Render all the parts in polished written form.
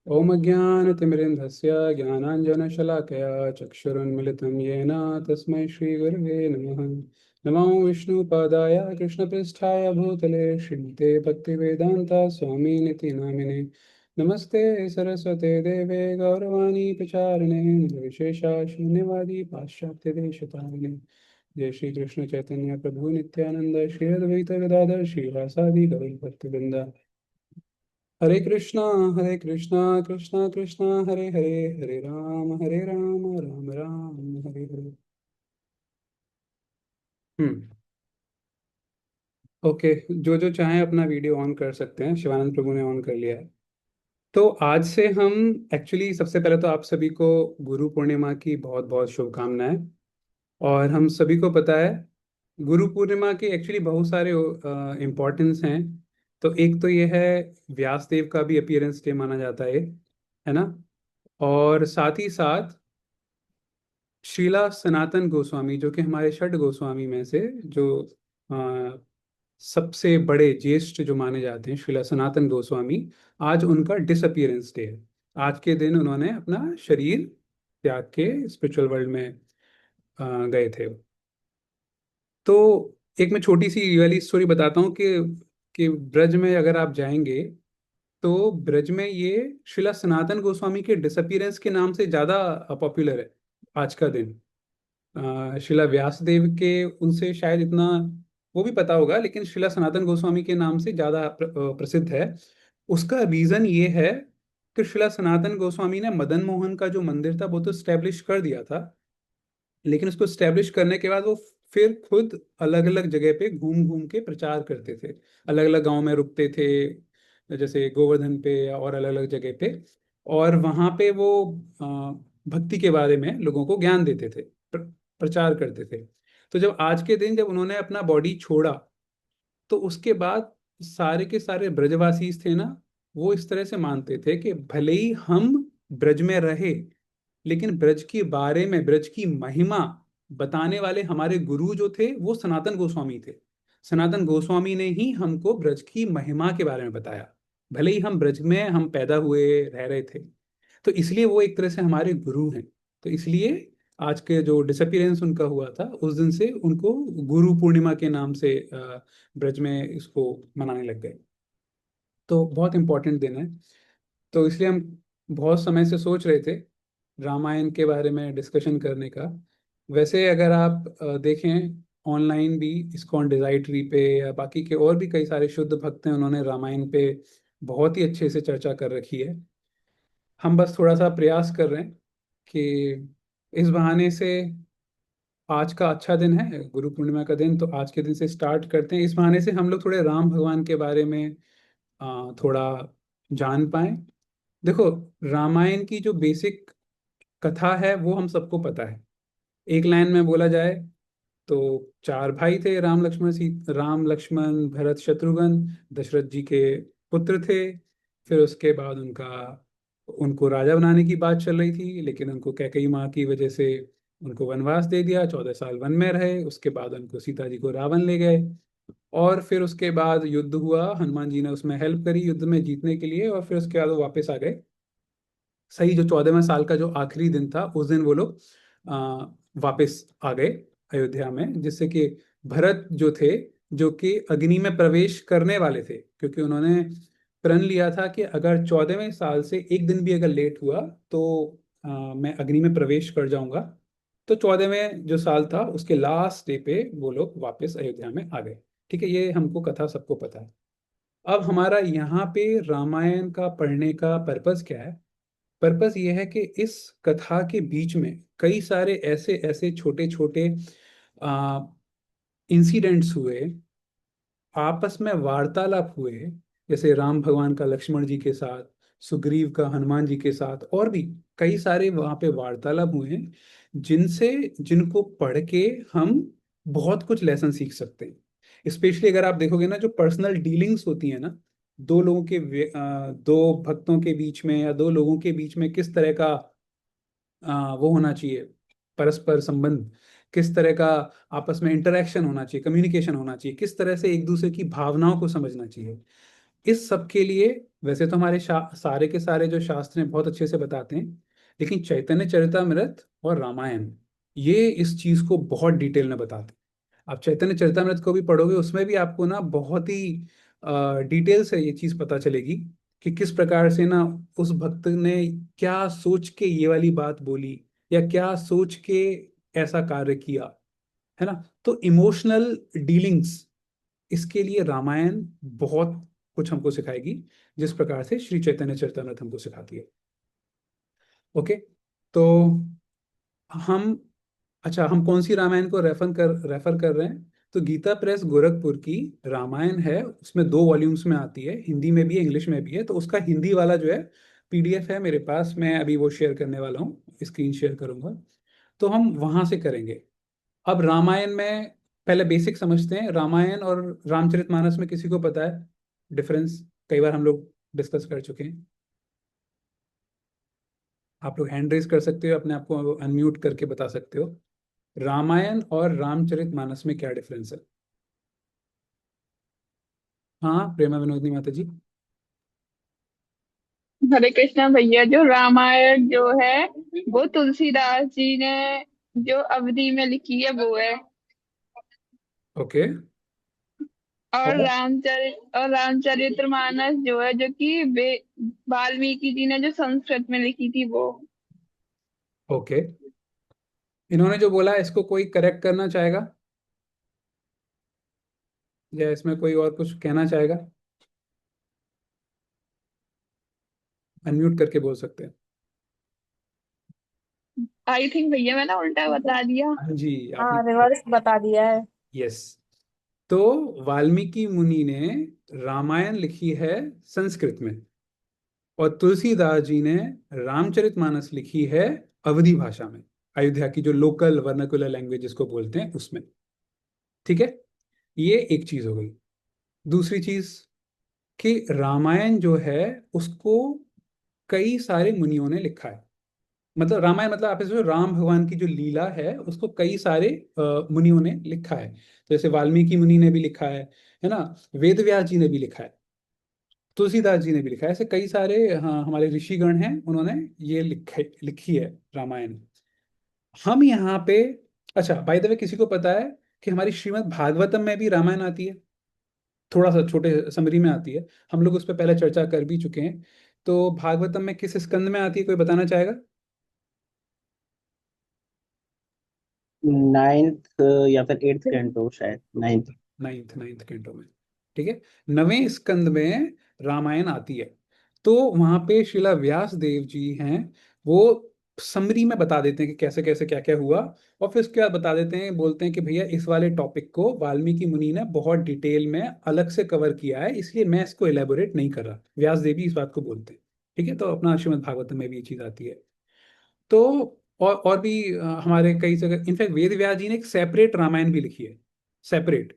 ॐ अज्ञानतिमिरिन्धस्य ज्ञानाञ्जनशलाकया चक्षुरुन्मिलितं येन तस्मै श्रीगुरवे नमः। नमो विष्णुपादाय कृष्णपृष्ठाय भूतले श्रीमते भक्तिवेदान्ता स्वामिनिति नामिने। नमस्ते सरस्वते देवे गौरवाणी प्रचारिणे निर्विशेषा शून्यवादी पाश्चात्यदेशतारिणे। जय श्री कृष्ण चैतन्य प्रभु नित्यानंद श्री अद्वैत गदाधर श्रीवासादि गौर भक्तवृंदा। हरे कृष्णा कृष्णा कृष्णा हरे हरे, हरे राम राम राम हरे हरे। हम्म। ओके, जो जो चाहें अपना वीडियो ऑन कर सकते हैं। शिवानंद प्रभु ने ऑन कर लिया है। तो आज से हम एक्चुअली सबसे पहले तो आप सभी को गुरु पूर्णिमा की बहुत बहुत शुभकामनाएं। और हम सभी को पता है गुरु पूर्णिमा के एक्चुअली बहुत सारे इम्पोर्टेंस हैं। तो एक तो ये है, व्यास देव का भी अपीयरेंस डे माना जाता है ना। और साथ ही साथ श्रीला सनातन गोस्वामी जो कि हमारे षट गोस्वामी में से जो अ, सबसे बड़े ज्येष्ठ जो माने जाते हैं, श्रीला सनातन गोस्वामी, आज उनका डिसअपियरेंस डे है। आज के दिन उन्होंने अपना शरीर त्याग के स्पिरिचुअल वर्ल्ड में गए थे। तो एक मैं छोटी सी ये वाली स्टोरी बताता हूँ कि ब्रज में अगर आप जाएंगे तो ब्रज में ये श्रीला सनातन गोस्वामी के डिसअपियरेंस के नाम से ज्यादा पॉपुलर है आज का दिन। शिला व्यासदेव के उनसे शायद इतना वो भी पता होगा, लेकिन शिला सनातन गोस्वामी के नाम से ज्यादा प्रसिद्ध है। उसका रीजन ये है कि शिला सनातन गोस्वामी ने मदन मोहन का जो मंदिर था वो तो स्टैब्लिश कर दिया था, लेकिन उसको स्टैब्लिश करने के बाद वो फिर खुद अलग अलग जगह पे घूम घूम के प्रचार करते थे। अलग अलग गांव में रुकते थे, जैसे गोवर्धन पे और अलग अलग जगह पे। और वहां पे वो भक्ति के बारे में लोगों को ज्ञान देते थे, प्रचार करते थे। तो जब आज के दिन जब उन्होंने अपना बॉडी छोड़ा, तो उसके बाद सारे के सारे ब्रजवासी थे ना, वो इस तरह से मानते थे कि भले ही हम ब्रज में रहे, लेकिन ब्रज के बारे में, ब्रज की महिमा बताने वाले हमारे गुरु जो थे वो सनातन गोस्वामी थे। सनातन गोस्वामी ने ही हमको ब्रज की महिमा के बारे में बताया, भले ही हम ब्रज में हम पैदा हुए, रह रहे थे। तो इसलिए वो एक तरह से हमारे गुरु हैं। तो इसलिए आज के जो डिसअपियरेंस उनका हुआ था, उस दिन से उनको गुरु पूर्णिमा के नाम से ब्रज में इसको मनाने लग गए। तो बहुत इंपॉर्टेंट दिन है। तो इसलिए हम बहुत समय से सोच रहे थे रामायण के बारे में डिस्कशन करने का। वैसे अगर आप देखें ऑनलाइन भी, इस्कॉन डिजाइटरी पे या बाकी के और भी कई सारे शुद्ध भक्त हैं, उन्होंने रामायण पे बहुत ही अच्छे से चर्चा कर रखी है। हम बस थोड़ा सा प्रयास कर रहे हैं कि इस बहाने से, आज का अच्छा दिन है गुरु पूर्णिमा का दिन, तो आज के दिन से स्टार्ट करते हैं। इस बहाने से हम लोग थोड़े राम भगवान के बारे में थोड़ा जान पाए। देखो, रामायण की जो बेसिक कथा है वो हम सबको पता है। एक लाइन में बोला जाए तो चार भाई थे, राम लक्ष्मण भरत शत्रुघ्न, दशरथ जी के पुत्र थे। फिर उसके बाद उनको राजा बनाने की बात चल रही थी, लेकिन उनको कैकई माँ की वजह से उनको वनवास दे दिया, 14 साल वन में रहे। उसके बाद उनको सीता जी को रावण ले गए। और फिर उसके बाद युद्ध हुआ, हनुमान जी ने उसमें हेल्प करी युद्ध में जीतने के लिए, और फिर उसके बाद वो वापस आ गए। सही जो 14वें साल का जो आखिरी दिन था, उस दिन वो लोग वापस आ गए अयोध्या में, जिससे कि भरत जो थे, जो कि अग्नि में प्रवेश करने वाले थे, क्योंकि उन्होंने प्रण लिया था कि अगर 14वें साल से एक दिन भी अगर लेट हुआ तो मैं अग्नि में प्रवेश कर जाऊंगा। तो 14वें जो साल था उसके लास्ट डे पे वो लोग वापस अयोध्या में आ गए। ठीक है, ये हमको कथा सबको पता है। अब हमारा यहाँ पे रामायण का पढ़ने का पर्पस क्या है? पर्पस ये है कि इस कथा के बीच में कई सारे ऐसे ऐसे छोटे छोटे इंसिडेंट्स हुए, आपस में वार्तालाप हुए, जैसे राम भगवान का लक्ष्मण जी के साथ, सुग्रीव का हनुमान जी के साथ, और भी कई सारे वहां पे वार्तालाप हुए हैं, जिनसे जिनको पढ़ के हम बहुत कुछ लेसन सीख सकते हैं। स्पेशली अगर आप देखोगे ना, जो पर्सनल डीलिंग्स होती है ना, दो लोगों के दो भक्तों के बीच में या दो लोगों के बीच में किस तरह का वो होना चाहिए, परस्पर संबंध, किस तरह का आपस में इंटरेक्शन होना चाहिए, कम्युनिकेशन होना चाहिए, किस तरह से एक दूसरे की भावनाओं को समझना चाहिए। इस सब के लिए वैसे तो हमारे सारे के सारे जो शास्त्र हैं बहुत अच्छे से बताते हैं, लेकिन चैतन्य चरितमृत और रामायण ये इस चीज को बहुत डिटेल में बताते हैं। आप चैतन्य चरितमृत को भी पढ़ोगे, उसमें भी आपको ना बहुत ही डिटेल से ये चीज पता चलेगी कि किस प्रकार से ना उस भक्त ने क्या सोच के ये वाली बात बोली, या क्या सोच के ऐसा कार्य किया, है ना। तो इमोशनल डीलिंग्स, इसके लिए रामायण बहुत कुछ हमको सिखाएगी, जिस प्रकार से श्री चैतन्य चरितमृत हमको सिखाती है। ओके। तो हम, अच्छा, हम कौन सी रामायण को रेफर कर रहे हैं, तो गीता प्रेस गोरखपुर की रामायण है, उसमें 2 वॉल्यूम्स में आती है, हिंदी में भी है इंग्लिश में भी है। तो उसका हिंदी वाला जो है पीडीएफ है मेरे पास, मैं अभी वो शेयर करने वाला हूँ, स्क्रीन शेयर करूंगा। तो हम वहां से करेंगे। अब रामायण में पहले बेसिक समझते हैं। रामायण और रामचरितमानस में किसी को पता है डिफरेंस? कई बार हम लोग डिस्कस कर चुके हैं। आप लोग हैंड रेज कर सकते हो, अपने आप को अनम्यूट करके बता सकते हो। रामायण और रामचरितमानस में क्या डिफरेंस है? हाँ, प्रेमा विनोदनी माता जी। हरे कृष्णा भैया, जो रामायण जो है वो तुलसीदास जी ने जो अवधि में लिखी है वो है। ओके। और और रामचरितमानस जो है, जो कि वाल्मीकि जी ने जो संस्कृत में लिखी थी वो। ओके, इन्होंने जो बोला इसको कोई करेक्ट करना चाहेगा, या इसमें कोई और कुछ कहना चाहेगा? अनम्यूट करके बोल सकते हैं। आई थिंक भैया मैंने उल्टा बता दिया। हाँ जी, आपने। हाँ, रिवर्स बता दिया है। यस। तो वाल्मीकि मुनि ने रामायण लिखी है संस्कृत में, और तुलसीदास जी ने रामचरितमानस लिखी है अवधी भाषा में, अयोध्या की जो लोकल वर्नाकुलर लैंग्वेज जिसको बोलते हैं उसमें। ठीक है, ये एक चीज हो गई। दूसरी चीज कि रामायण जो है उसको कई सारे मुनियों ने लिखा है। मतलब रामायण मतलब आप इसमें राम भगवान की जो लीला है उसको कई सारे मुनियों ने लिखा है। तो जैसे वाल्मीकि मुनि ने भी लिखा है ना, वेद व्यास जी ने भी लिखा है, तुलसीदास जी ने भी लिखा है, ऐसे कई सारे, हाँ, हमारे ऋषिगण हैं, उन्होंने ये लिखी है रामायण। हम यहाँ पे, अच्छा, बाय द वे, किसी को पता है कि हमारी श्रीमद् भागवतम में भी रामायण आती है? थोड़ा सा छोटे समरी में आती है, हम लोग उस पर पहले चर्चा कर भी चुके हैं। तो भागवतम में किस स्कंद में आती है, कोई बताना चाहेगा? नाइन्थ या फिर एट्थ कैंटो, शायद नाइन्थ। नाइन्थ नाइन्थ कैंटो में। ठीक है, 9वें स्कंद में रामायण आती है। तो वहां पे शिला व्यास देव जी हैं, वो समरी में बता देते हैं कि कैसे कैसे क्या क्या हुआ, और फिर उसके बाद बता देते हैं, बोलते हैं कि भैया इस वाले टॉपिक को वाल्मीकि मुनि ने बहुत डिटेल में अलग से कवर किया है, इसलिए मैं इसको एलेबोरेट नहीं कर रहा। व्यास देव जी इस बात को बोलते हैं। ठीक है, तो अपना श्रीमद् भागवत में भी ये चीज आती है। तो और भी हमारे कई जगह, इनफैक्ट वेद व्यास जी ने एक सेपरेट रामायण भी लिखी है, सेपरेट।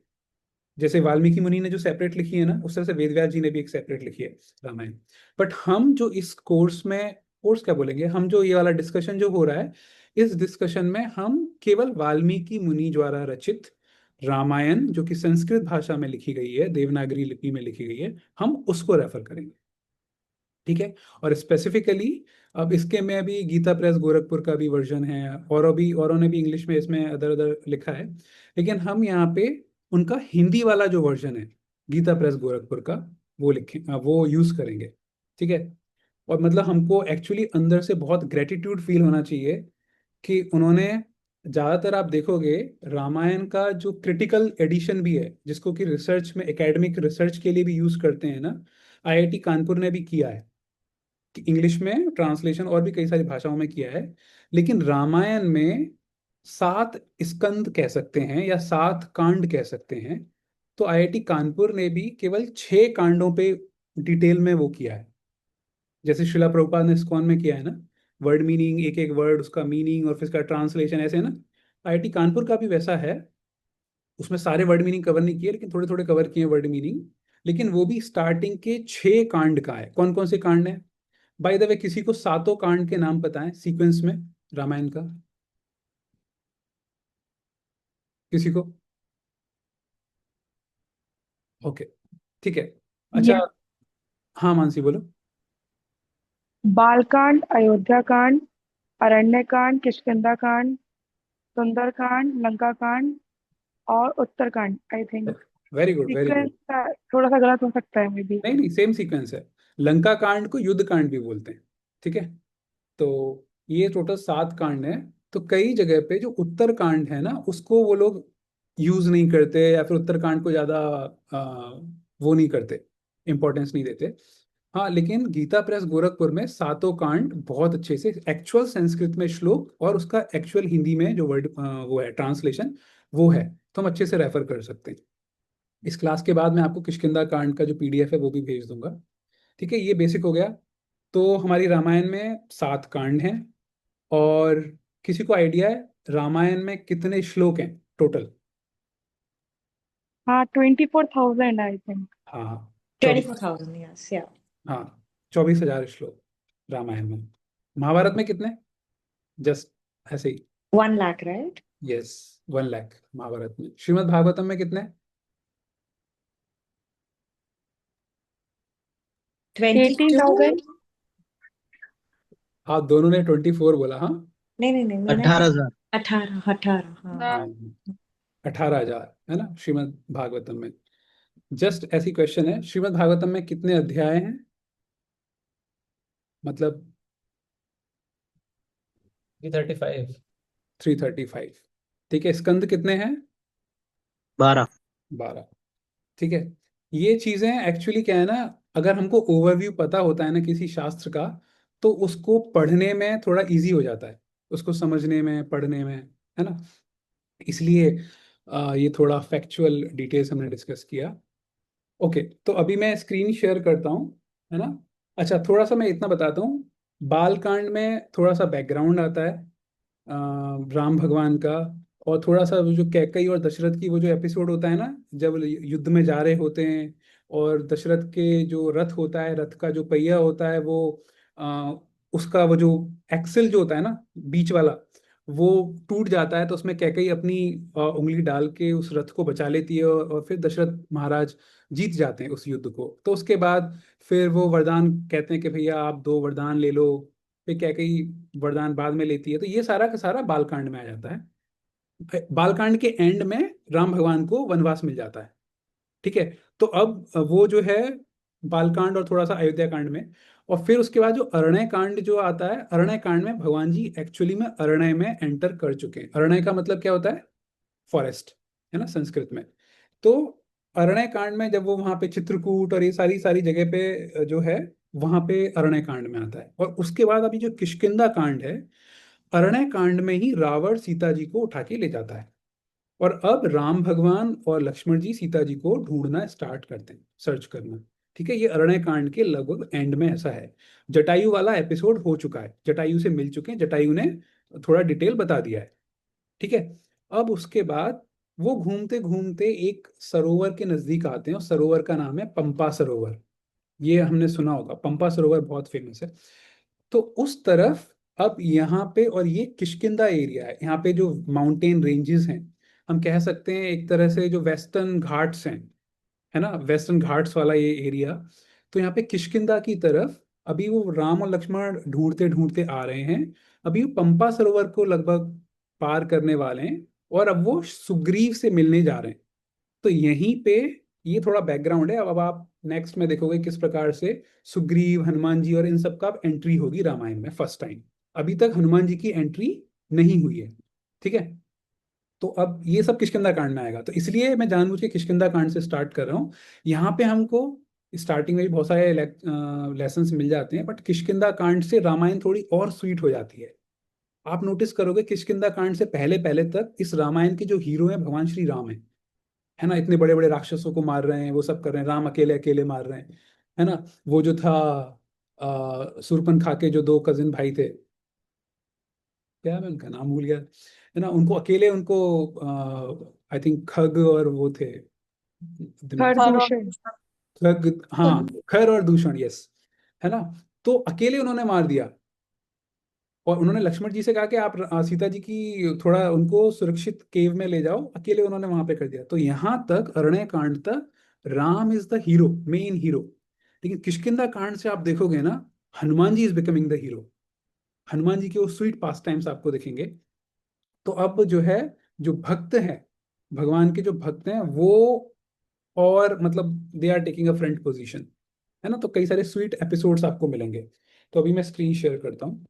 जैसे वाल्मीकि मुनि ने जो सेपरेट लिखी है ना, उस तरह से वेद व्यास जी ने भी एक सेपरेट लिखी है रामायण। बट हम जो इस कोर्स में, कोर्स क्या बोलेंगे, हम जो ये वाला डिस्कशन जो हो रहा है, इस डिस्कशन में हम केवल वाल्मीकि मुनि द्वारा रचित रामायण, जो कि संस्कृत भाषा में लिखी गई है, देवनागरी लिपि में लिखी गई है, हम उसको रेफर करेंगे। ठीक है। और स्पेसिफिकली अब इसके में अभी गीता प्रेस गोरखपुर का भी वर्जन है, और अभी औरों ने भी इंग्लिश में इसमें अदर अदर लिखा है, लेकिन हम यहाँ पे उनका हिंदी वाला जो वर्जन है गीता प्रेस गोरखपुर का, वो लिखें, वो यूज करेंगे। ठीक है। और मतलब हमको एक्चुअली अंदर से बहुत ग्रेटिट्यूड फील होना चाहिए कि उन्होंने, ज्यादातर आप देखोगे रामायण का जो क्रिटिकल एडिशन भी है, जिसको कि रिसर्च में, एकेडमिक रिसर्च के लिए भी यूज करते हैं ना, आईआईटी कानपुर ने भी किया है, कि इंग्लिश में ट्रांसलेशन और भी कई सारी भाषाओं में किया है। लेकिन रामायण में 7 स्कंद कह सकते हैं या 7 कांड कह सकते हैं, तो आईआईटी कानपुर ने भी केवल 6 कांडों पे डिटेल में वो किया है। जैसे शिला प्रभुपाद ने इस्कॉन में किया है ना, वर्ड मीनिंग, एक एक वर्ड उसका मीनिंग और फिर उसका ट्रांसलेशन, ऐसे है ना। आईआईटी कानपुर का भी वैसा है, उसमें सारे वर्ड मीनिंग कवर नहीं किए, लेकिन थोड़े थोड़े कवर किए वर्ड मीनिंग। लेकिन वो भी स्टार्टिंग के 6 कांड का है। कौन कौन से कांड हैं? बाय द वे, किसी को 7 कांड के नाम पता है सीक्वेंस में रामायण का? किसी को? ओके, ठीक है। अच्छा, या हाँ मानसी बोलो। बालकांड, अयोध्या कांड, अरण्य कांड, किष्किंधा कांड, सुंदर कांड, लंका कांड और Uttarkand. I think very good very sequence good. थोड़ा सा गलत हो सकता है मे बी। नहीं नहीं, सेम सीक्वेंस है। लंका कांड को युद्ध कांड भी बोलते हैं। ठीक है। तो ये टोटल 7 कांड है। तो कई जगह पे जो उत्तर कांड है ना, उसको वो लोग यूज नहीं करते, या फिर उत्तर कांड को ज्यादा वो नहीं करते, इंपॉर्टेंस नहीं देते। हाँ, लेकिन गीता प्रेस गोरखपुर में सातों कांड बहुत अच्छे से एक्चुअल संस्कृत में श्लोक और उसका एक्चुअल हिंदी में जो वर्ड वो है ट्रांसलेशन, वो है। तो हम अच्छे से रेफर कर सकते हैं। इस क्लास के बाद मैं आपको किष्किंधा कांड का जो पीडीएफ है वो भी भेज दूंगा। ठीक है, ये बेसिक हो गया। तो हमारी रामायण में 7 कांड हैं। और किसी को आइडिया है रामायण में कितने श्लोक हैं टोटल? हाँ, 24,000 आई थिंक। हाँ, 24। 24,000, yes, yeah. हाँ, 24,000 श्लोक रामायण में। महाभारत में कितने? जस्ट ऐसे ही। 1 lakh, right? Yes, 1 lakh Mahabharat में। श्रीमद् भागवतम में कितने? 22? 18,000। आप दोनों ने 24 बोला। हाँ। नहीं नहीं नहीं, मैंने 18,000। 18 हाँ। हाँ। हाँ, 18,000 है ना श्रीमद् भागवतम में। जस्ट ऐसी क्वेश्चन है, श्रीमद् भागवतम में कितने अध्याय हैं? मतलब 335। 335। ठीक है, स्कंद कितने हैं? 12। 12। ठीक है। ये चीजें एक्चुअली क्या है ना, अगर हमको ओवरव्यू पता होता है ना किसी शास्त्र का, तो उसको पढ़ने में थोड़ा इजी हो जाता है, उसको समझने में, पढ़ने में, है ना। इसलिए ये थोड़ा फैक्चुअल डिटेल्स हमने डिस्कस किया। ओके, तो अभी मैं स्क्रीन शेयर करता हूँ, है ना। अच्छा, थोड़ा सा मैं इतना बताता हूँ। बालकांड में थोड़ा सा बैकग्राउंड आता है राम भगवान का। और थोड़ा सा वो जो कैकई और दशरथ की वो जो एपिसोड होता है ना, जब युद्ध में जा रहे होते हैं, और दशरथ के जो रथ होता है, रथ का जो पहिया होता है वो आ, उसका वो जो एक्सेल जो होता है ना, बीच वाला, वो टूट जाता है। तो उसमें कैकई अपनी उंगली डाल के उस रथ को बचा लेती है, और फिर दशरथ महाराज जीत जाते हैं उस युद्ध को। तो उसके बाद फिर वो वरदान कहते हैं कि भैया आप 2 वरदान ले लो। फिर कैकई वरदान बाद में लेती है। तो ये सारा का सारा बालकांड में आ जाता है। बालकांड के एंड में राम भगवान को वनवास मिल जाता है। ठीक है। तो अब वो जो है बालकांड और थोड़ा सा अयोध्या कांड में। और फिर उसके बाद जो अरण्य कांड जो आता है, अरण्य कांड में भगवान जी एक्चुअली में अरण्य में एंटर कर चुके हैं। अरण्य का मतलब क्या होता है? फॉरेस्ट, है ना संस्कृत में। तो अरण्य कांड में जब वो वहां पे चित्रकूट और ये सारी सारी जगह पे जो है, वहां पे अरण्य कांड में आता है। और उसके बाद अभी जो किष्किंधा कांड है, अरण्य कांड में ही रावण सीता जी को उठा के ले जाता है। और अब राम भगवान और लक्ष्मण जी सीता जी को ढूंढना स्टार्ट करते हैं, सर्च करना। ठीक है, ये अरण्य कांड के लगभग एंड में ऐसा है। जटायु वाला एपिसोड हो चुका है, जटायु से मिल चुके हैं, जटायु ने थोड़ा डिटेल बता दिया है। ठीक है। अब उसके बाद वो घूमते घूमते एक सरोवर के नजदीक आते हैं, और सरोवर का नाम है पंपा सरोवर। ये हमने सुना होगा, पंपा सरोवर बहुत फेमस है। तो उस तरफ अब यहाँ पे, और ये किष्किंधा एरिया है, यहाँ पे जो माउंटेन रेंजेस हैं, हम कह सकते हैं एक तरह से जो वेस्टर्न घाट्स हैं, है ना, वेस्टर्न घाट्स वाला ये एरिया। तो यहाँ पे किष्किंधा की तरफ अभी वो राम और लक्ष्मण ढूंढते ढूंढते आ रहे हैं। अभी वो पंपा सरोवर को लगभग पार करने वाले हैं, और अब वो सुग्रीव से मिलने जा रहे हैं। तो यहीं पे ये थोड़ा बैकग्राउंड है। अब आप नेक्स्ट में देखोगे किस प्रकार से सुग्रीव, हनुमान जी और इन सब का एंट्री होगी रामायण में फर्स्ट टाइम। अभी तक हनुमान जी की एंट्री नहीं हुई है। ठीक है। तो अब ये सब किष्किंधा कांड में आएगा, तो इसलिए मैं जानबूझ के किष्किंधा कांड से स्टार्ट कर रहा हूँ। यहाँ पे हमको स्टार्टिंग में भी बहुत सारे लेसन्स मिल जाते हैं, बट किष्किंधा कांड से रामायण थोड़ी और स्वीट हो जाती है। आप नोटिस करोगे किष्किंधा कांड से पहले पहले तक इस रामायण के जो हीरो हैं भगवान श्री राम है ना। इतने बड़े बड़े राक्षसों को मार रहे हैं, वो सब कर रहे हैं, राम अकेले अकेले मार रहे हैं, है ना। वो जो था सुरपनखा के जो 2 कजिन भाई थे, क्या मैं उनका नाम भूल गया, है ना, उनको अकेले उनको आई थिंक खग और वो थे, दिमाग थर्ड और दूषण। खग, हाँ, खर और दूषण, यस, है ना। तो अकेले उन्होंने मार दिया। और उन्होंने लक्ष्मण जी से कहा कि आप सीता जी की थोड़ा उनको सुरक्षित केव में ले जाओ, अकेले उन्होंने वहां पे कर दिया। तो यहाँ तक अरण्य कांड तक Ram is the hero, main hero. लेकिन किष्किंधा कांड से आप देखोगे ना, Hanuman ji is becoming the hero. Hanuman ji के वो स्वीट पास टाइम्स आपको दिखेंगे। तो अब जो है, जो भक्त हैं, भगवान के जो भक्त हैं वो, और मतलब they are taking a front position, है ना। तो कई सारे स्वीट एपिसोड्स आपको मिलेंगे। तो अभी मैं स्क्रीन शेयर करता हूँ।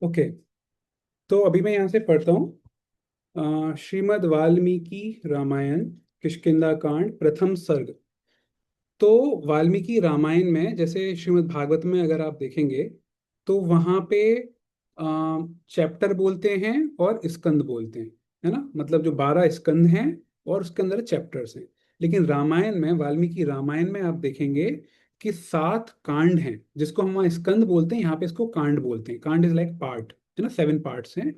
ओके, तो अभी मैं यहाँ से पढ़ता हूँ। श्रीमद् वाल्मीकि रामायण, किष्किंधा कांड, प्रथम सर्ग। तो वाल्मीकि रामायण में, जैसे श्रीमद् भागवत में अगर आप देखेंगे, तो वहाँ पे चैप्टर बोलते हैं और स्कंद बोलते हैं, है ना। मतलब जो 12 स्कंद हैं और उसके अंदर चैप्टर्स हैं। लेकिन रामायण में, वाल्मीकि रामायण में आप देखेंगे कि 7 कांड हैं, जिसको हम वहाँ स्कंद बोलते हैं, यहाँ पे इसको कांड बोलते हैं। कांड इज लाइक पार्ट, है ना, 7 पार्ट्स हैं।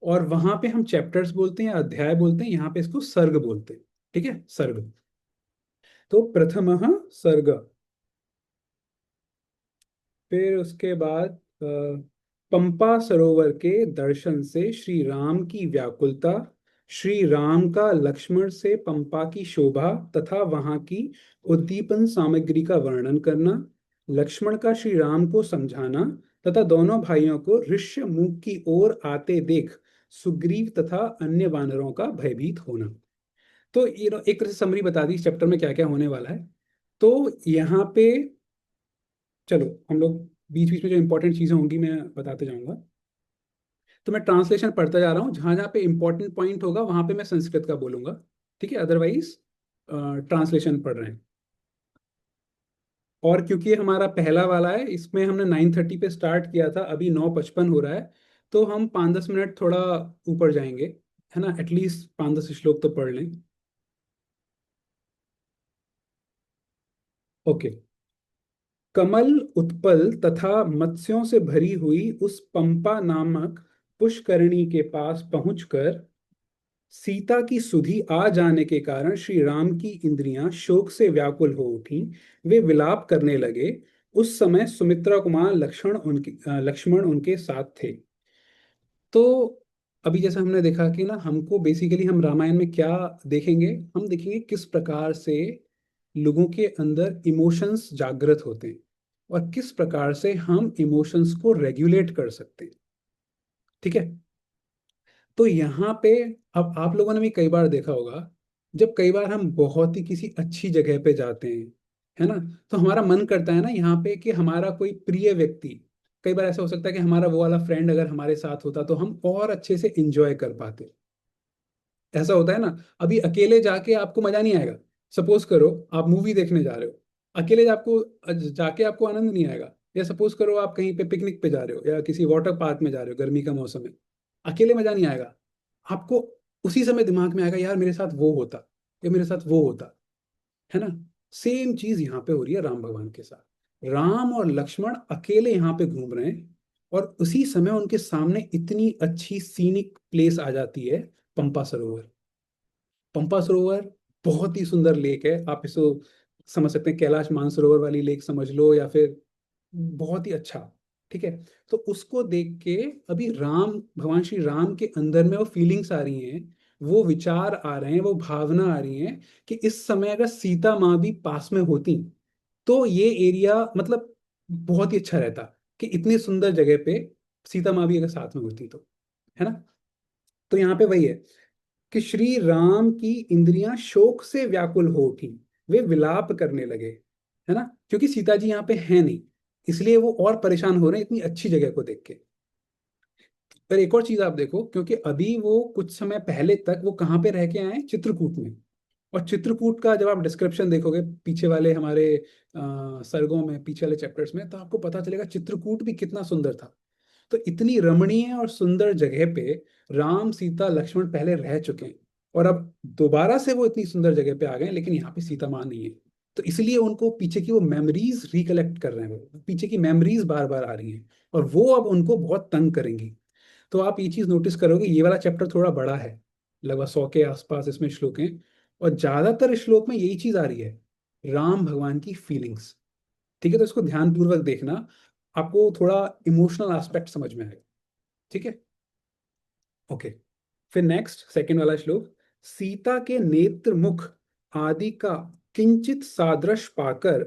और वहाँ पे हम चैप्टर्स बोलते हैं, अध्याय बोलते हैं, यहाँ पे इसको सर्ग बोलते हैं। ठीक है, सर्ग। तो प्रथमः सर्ग। फिर उसके बाद पंपा सरोवर के दर्शन से श्री राम की व्याकुलता, श्री राम का लक्ष्मण से पंपा की शोभा तथा वहां की उद्दीपन सामग्री का वर्णन करना, लक्ष्मण का श्री राम को समझाना तथा दोनों भाइयों को ऋष्यमुख की ओर आते देख सुग्रीव तथा अन्य वानरों का भयभीत होना। तो एक तरह से समरी बता दी इस चैप्टर में क्या क्या होने वाला है। तो यहाँ पे चलो हम लोग बीच बीच में जो इंपॉर्टेंट चीजें होंगी मैं बताते जाऊंगा। तो मैं ट्रांसलेशन पढ़ता जा रहा हूँ, जहां जहां पे इंपॉर्टेंट पॉइंट होगा वहां पे मैं संस्कृत का बोलूंगा। ठीक है, अदरवाइज ट्रांसलेशन पढ़ रहे हैं। और क्योंकि ये हमारा पहला वाला है, इसमें हमने 9:30 पे स्टार्ट किया था, अभी 9:55 हो रहा है। तो हम 5-10 मिनट थोड़ा ऊपर जाएंगे, है ना। एटलीस्ट 5-10 श्लोक तो पढ़ लें। ओके। कमल उत्पल तथा मत्स्यों से भरी हुई उस पंपा नामक पुष्करणी के पास पहुंचकर सीता की सुधि आ जाने के कारण श्री राम की इंद्रियां शोक से व्याकुल हो उठी। वे विलाप करने लगे। उस समय सुमित्रा कुमार लक्ष्मण उनके साथ थे। तो अभी जैसा हमने देखा कि ना, हमको बेसिकली हम रामायण में क्या देखेंगे, हम देखेंगे किस प्रकार से लोगों के अंदर इमोशंस जागृत होते हैं और किस प्रकार से हम इमोशंस को रेगुलेट कर सकते हैं। ठीक है। तो यहाँ पे अब आप लोगों ने भी कई बार देखा होगा, जब कई बार हम बहुत ही किसी अच्छी जगह पे जाते हैं, है ना, तो हमारा मन करता है ना यहाँ पे कि हमारा कोई प्रिय व्यक्ति, कई बार ऐसा हो सकता है कि हमारा वो वाला फ्रेंड अगर हमारे साथ होता तो हम और अच्छे से इंजॉय कर पाते। ऐसा होता है ना। अभी अकेले जाके आपको मजा नहीं आएगा। सपोज करो आप मूवी देखने जा रहे हो, अकेले जाके आपको आनंद नहीं आएगा। या सपोज करो आप कहीं पे पिकनिक पे जा रहे हो या किसी वाटर पार्क में जा रहे हो, गर्मी का मौसम है, अकेले मजा नहीं आएगा आपको। उसी समय दिमाग में आएगा, यार मेरे साथ वो होता या मेरे साथ वो होता, है ना। सेम चीज यहाँ पे हो रही है राम भगवान के साथ। राम और लक्ष्मण अकेले यहाँ पे घूम रहे हैं और उसी समय उनके सामने इतनी अच्छी सीनिक प्लेस आ जाती है, पंपा सरोवर। पंपा सरोवर बहुत ही सुंदर लेक है। आप इसको समझ सकते हैं, कैलाश मानसरोवर वाली लेक समझ लो, या फिर बहुत ही अच्छा। ठीक है। तो उसको देख के अभी राम, भगवान श्री राम के अंदर में वो फीलिंग्स आ रही हैं, वो विचार आ रहे हैं, वो भावना आ रही हैं कि इस समय अगर सीता माँ भी पास में होती तो ये एरिया मतलब बहुत ही अच्छा रहता, कि इतनी सुंदर जगह पे सीता माँ भी अगर साथ में होती तो, है ना। तो यहाँ पे वही है कि श्री राम की इंद्रियां शोक से व्याकुल हो उठी, वे विलाप करने लगे, है ना, क्योंकि सीता जी यहाँ पे है नहीं, इसलिए वो और परेशान हो रहे हैं इतनी अच्छी जगह को देख के। पर एक और चीज आप देखो, क्योंकि अभी वो कुछ समय पहले तक वो कहाँ पे रह के आए हैं, चित्रकूट में। और चित्रकूट का जब आप डिस्क्रिप्शन देखोगे पीछे वाले हमारे सर्गों में, पीछे वाले चैप्टर्स में, तो आपको पता चलेगा चित्रकूट भी कितना सुंदर था। तो इतनी रमणीय और सुंदर जगह पे राम सीता लक्ष्मण पहले रह चुके हैं, और अब दोबारा से वो इतनी सुंदर जगह पे आ गए हैं, लेकिन यहाँ पे सीता माँ नहीं है। तो इसलिए उनको पीछे की वो मेमोरीज रिकलेक्ट कर रहे हैं, वो पीछे की मेमोरीज बार बार आ रही हैं, और वो अब उनको बहुत तंग करेंगी। तो आप ये चीज नोटिस करोगे, ये वाला चैप्टर थोड़ा बड़ा है, लगभग 100 के आसपास इसमें श्लोक हैं, और ज्यादातर श्लोक में यही चीज आ रही है, राम भगवान की फीलिंग्स। ठीक है। तो इसको ध्यानपूर्वक देखना, आपको थोड़ा इमोशनल एस्पेक्ट समझ में आएगा। ठीक है। ओके। फिर नेक्स्ट सेकंड वाला श्लोक, सीता के नेत्र मुख आदि का किंचित सादृश पाकर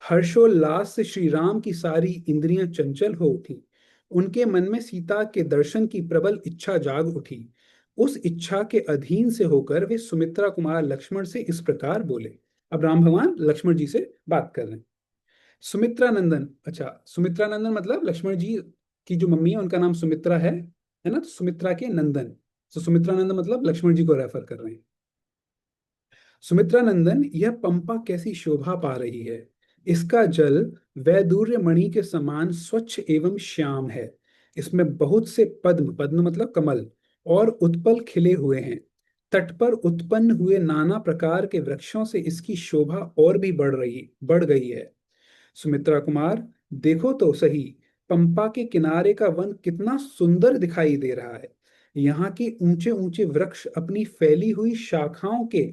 हर्षोल्लास से श्री राम की सारी इंद्रियां चंचल हो उठी। उनके मन में सीता के दर्शन की प्रबल इच्छा जाग उठी। उस इच्छा के अधीन से होकर वे सुमित्रा कुमार लक्ष्मण से इस प्रकार बोले। अब राम भगवान लक्ष्मण जी से बात कर रहे हैं। सुमित्रा नंदन, अच्छा सुमित्रा नंदन मतलब लक्ष्मण जी की जो मम्मी है उनका नाम सुमित्रा है ना, तो सुमित्रा के नंदन, तो सुमित्रा नंदन मतलब लक्ष्मण जी को रेफर कर रहे हैं। सुमित्रा नंदन, यह पंपा कैसी शोभा पा रही है। इसका जल वैदूर्य मणि के समान स्वच्छ एवं श्याम है। इसमें बहुत से पद्म, पद्म मतलब कमल, और उत्पल खिले हुए हैं। तट पर उत्पन्न हुए नाना प्रकार के वृक्षों से इसकी शोभा और भी बढ़ गई है। सुमित्रा कुमार, देखो तो सही, पंपा के किनारे का वन कितना सुंदर दिखाई दे रहा है। यहाँ के ऊंचे ऊंचे वृक्ष अपनी फैली हुई शाखाओं के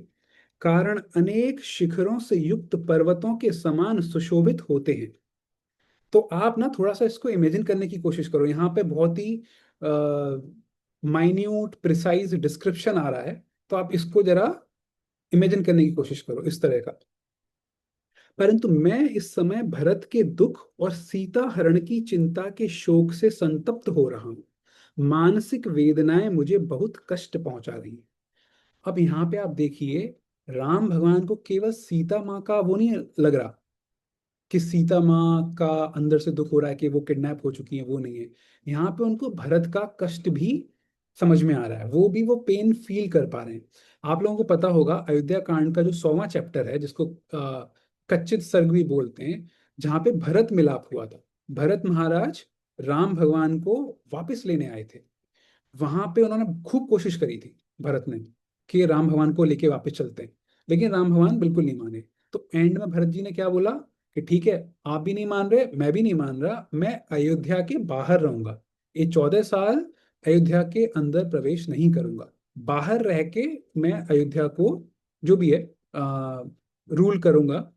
कारण अनेक शिखरों से युक्त पर्वतों के समान सुशोभित होते हैं। तो आप ना थोड़ा सा इसको इमेजिन करने की कोशिश करो। यहाँ पे बहुत ही माइन्यूट प्रिसाइज डिस्क्रिप्शन आ रहा है, तो आप इसको जरा इमेजिन करने की कोशिश करो इस तरह का। परंतु मैं इस समय भरत के दुख और सीता हरण की चिंता के शोक से संतप्त हो रहा हूँ। मानसिक वेदनाएं मुझे बहुत कष्ट पहुंचा रही हैं। अब यहाँ पे आप देखिए, राम भगवान को केवल सीता माँ का वो नहीं लग रहा कि सीता माँ का अंदर से दुख हो रहा है कि वो किडनैप हो चुकी है, वो नहीं है। यहाँ पे उनको भरत का कष्ट भी समझ में आ रहा है, वो भी वो पेन फील कर पा रहे हैं। आप लोगों को पता होगा अयोध्या कांड का जो 100वां चैप्टर है, जिसको कच्चित सर्ग भी बोलते हैं, जहाँ पे भरत मिलाप हुआ था। भरत महाराज राम भगवान को वापस लेने आए थे। वहां पे उन्होंने खूब कोशिश करी थी, भरत ने, कि राम भगवान को लेके वापस चलते हैं, लेकिन राम भगवान बिल्कुल नहीं माने। तो एंड में भरत जी ने क्या बोला कि ठीक है, आप भी नहीं मान रहे, मैं भी नहीं मान रहा, मैं अयोध्या के बाहर रहूंगा, ये 14 साल अयोध्या के अंदर प्रवेश नहीं करूंगा, बाहर रह के मैं अयोध्या को जो भी है रूल करूंगा।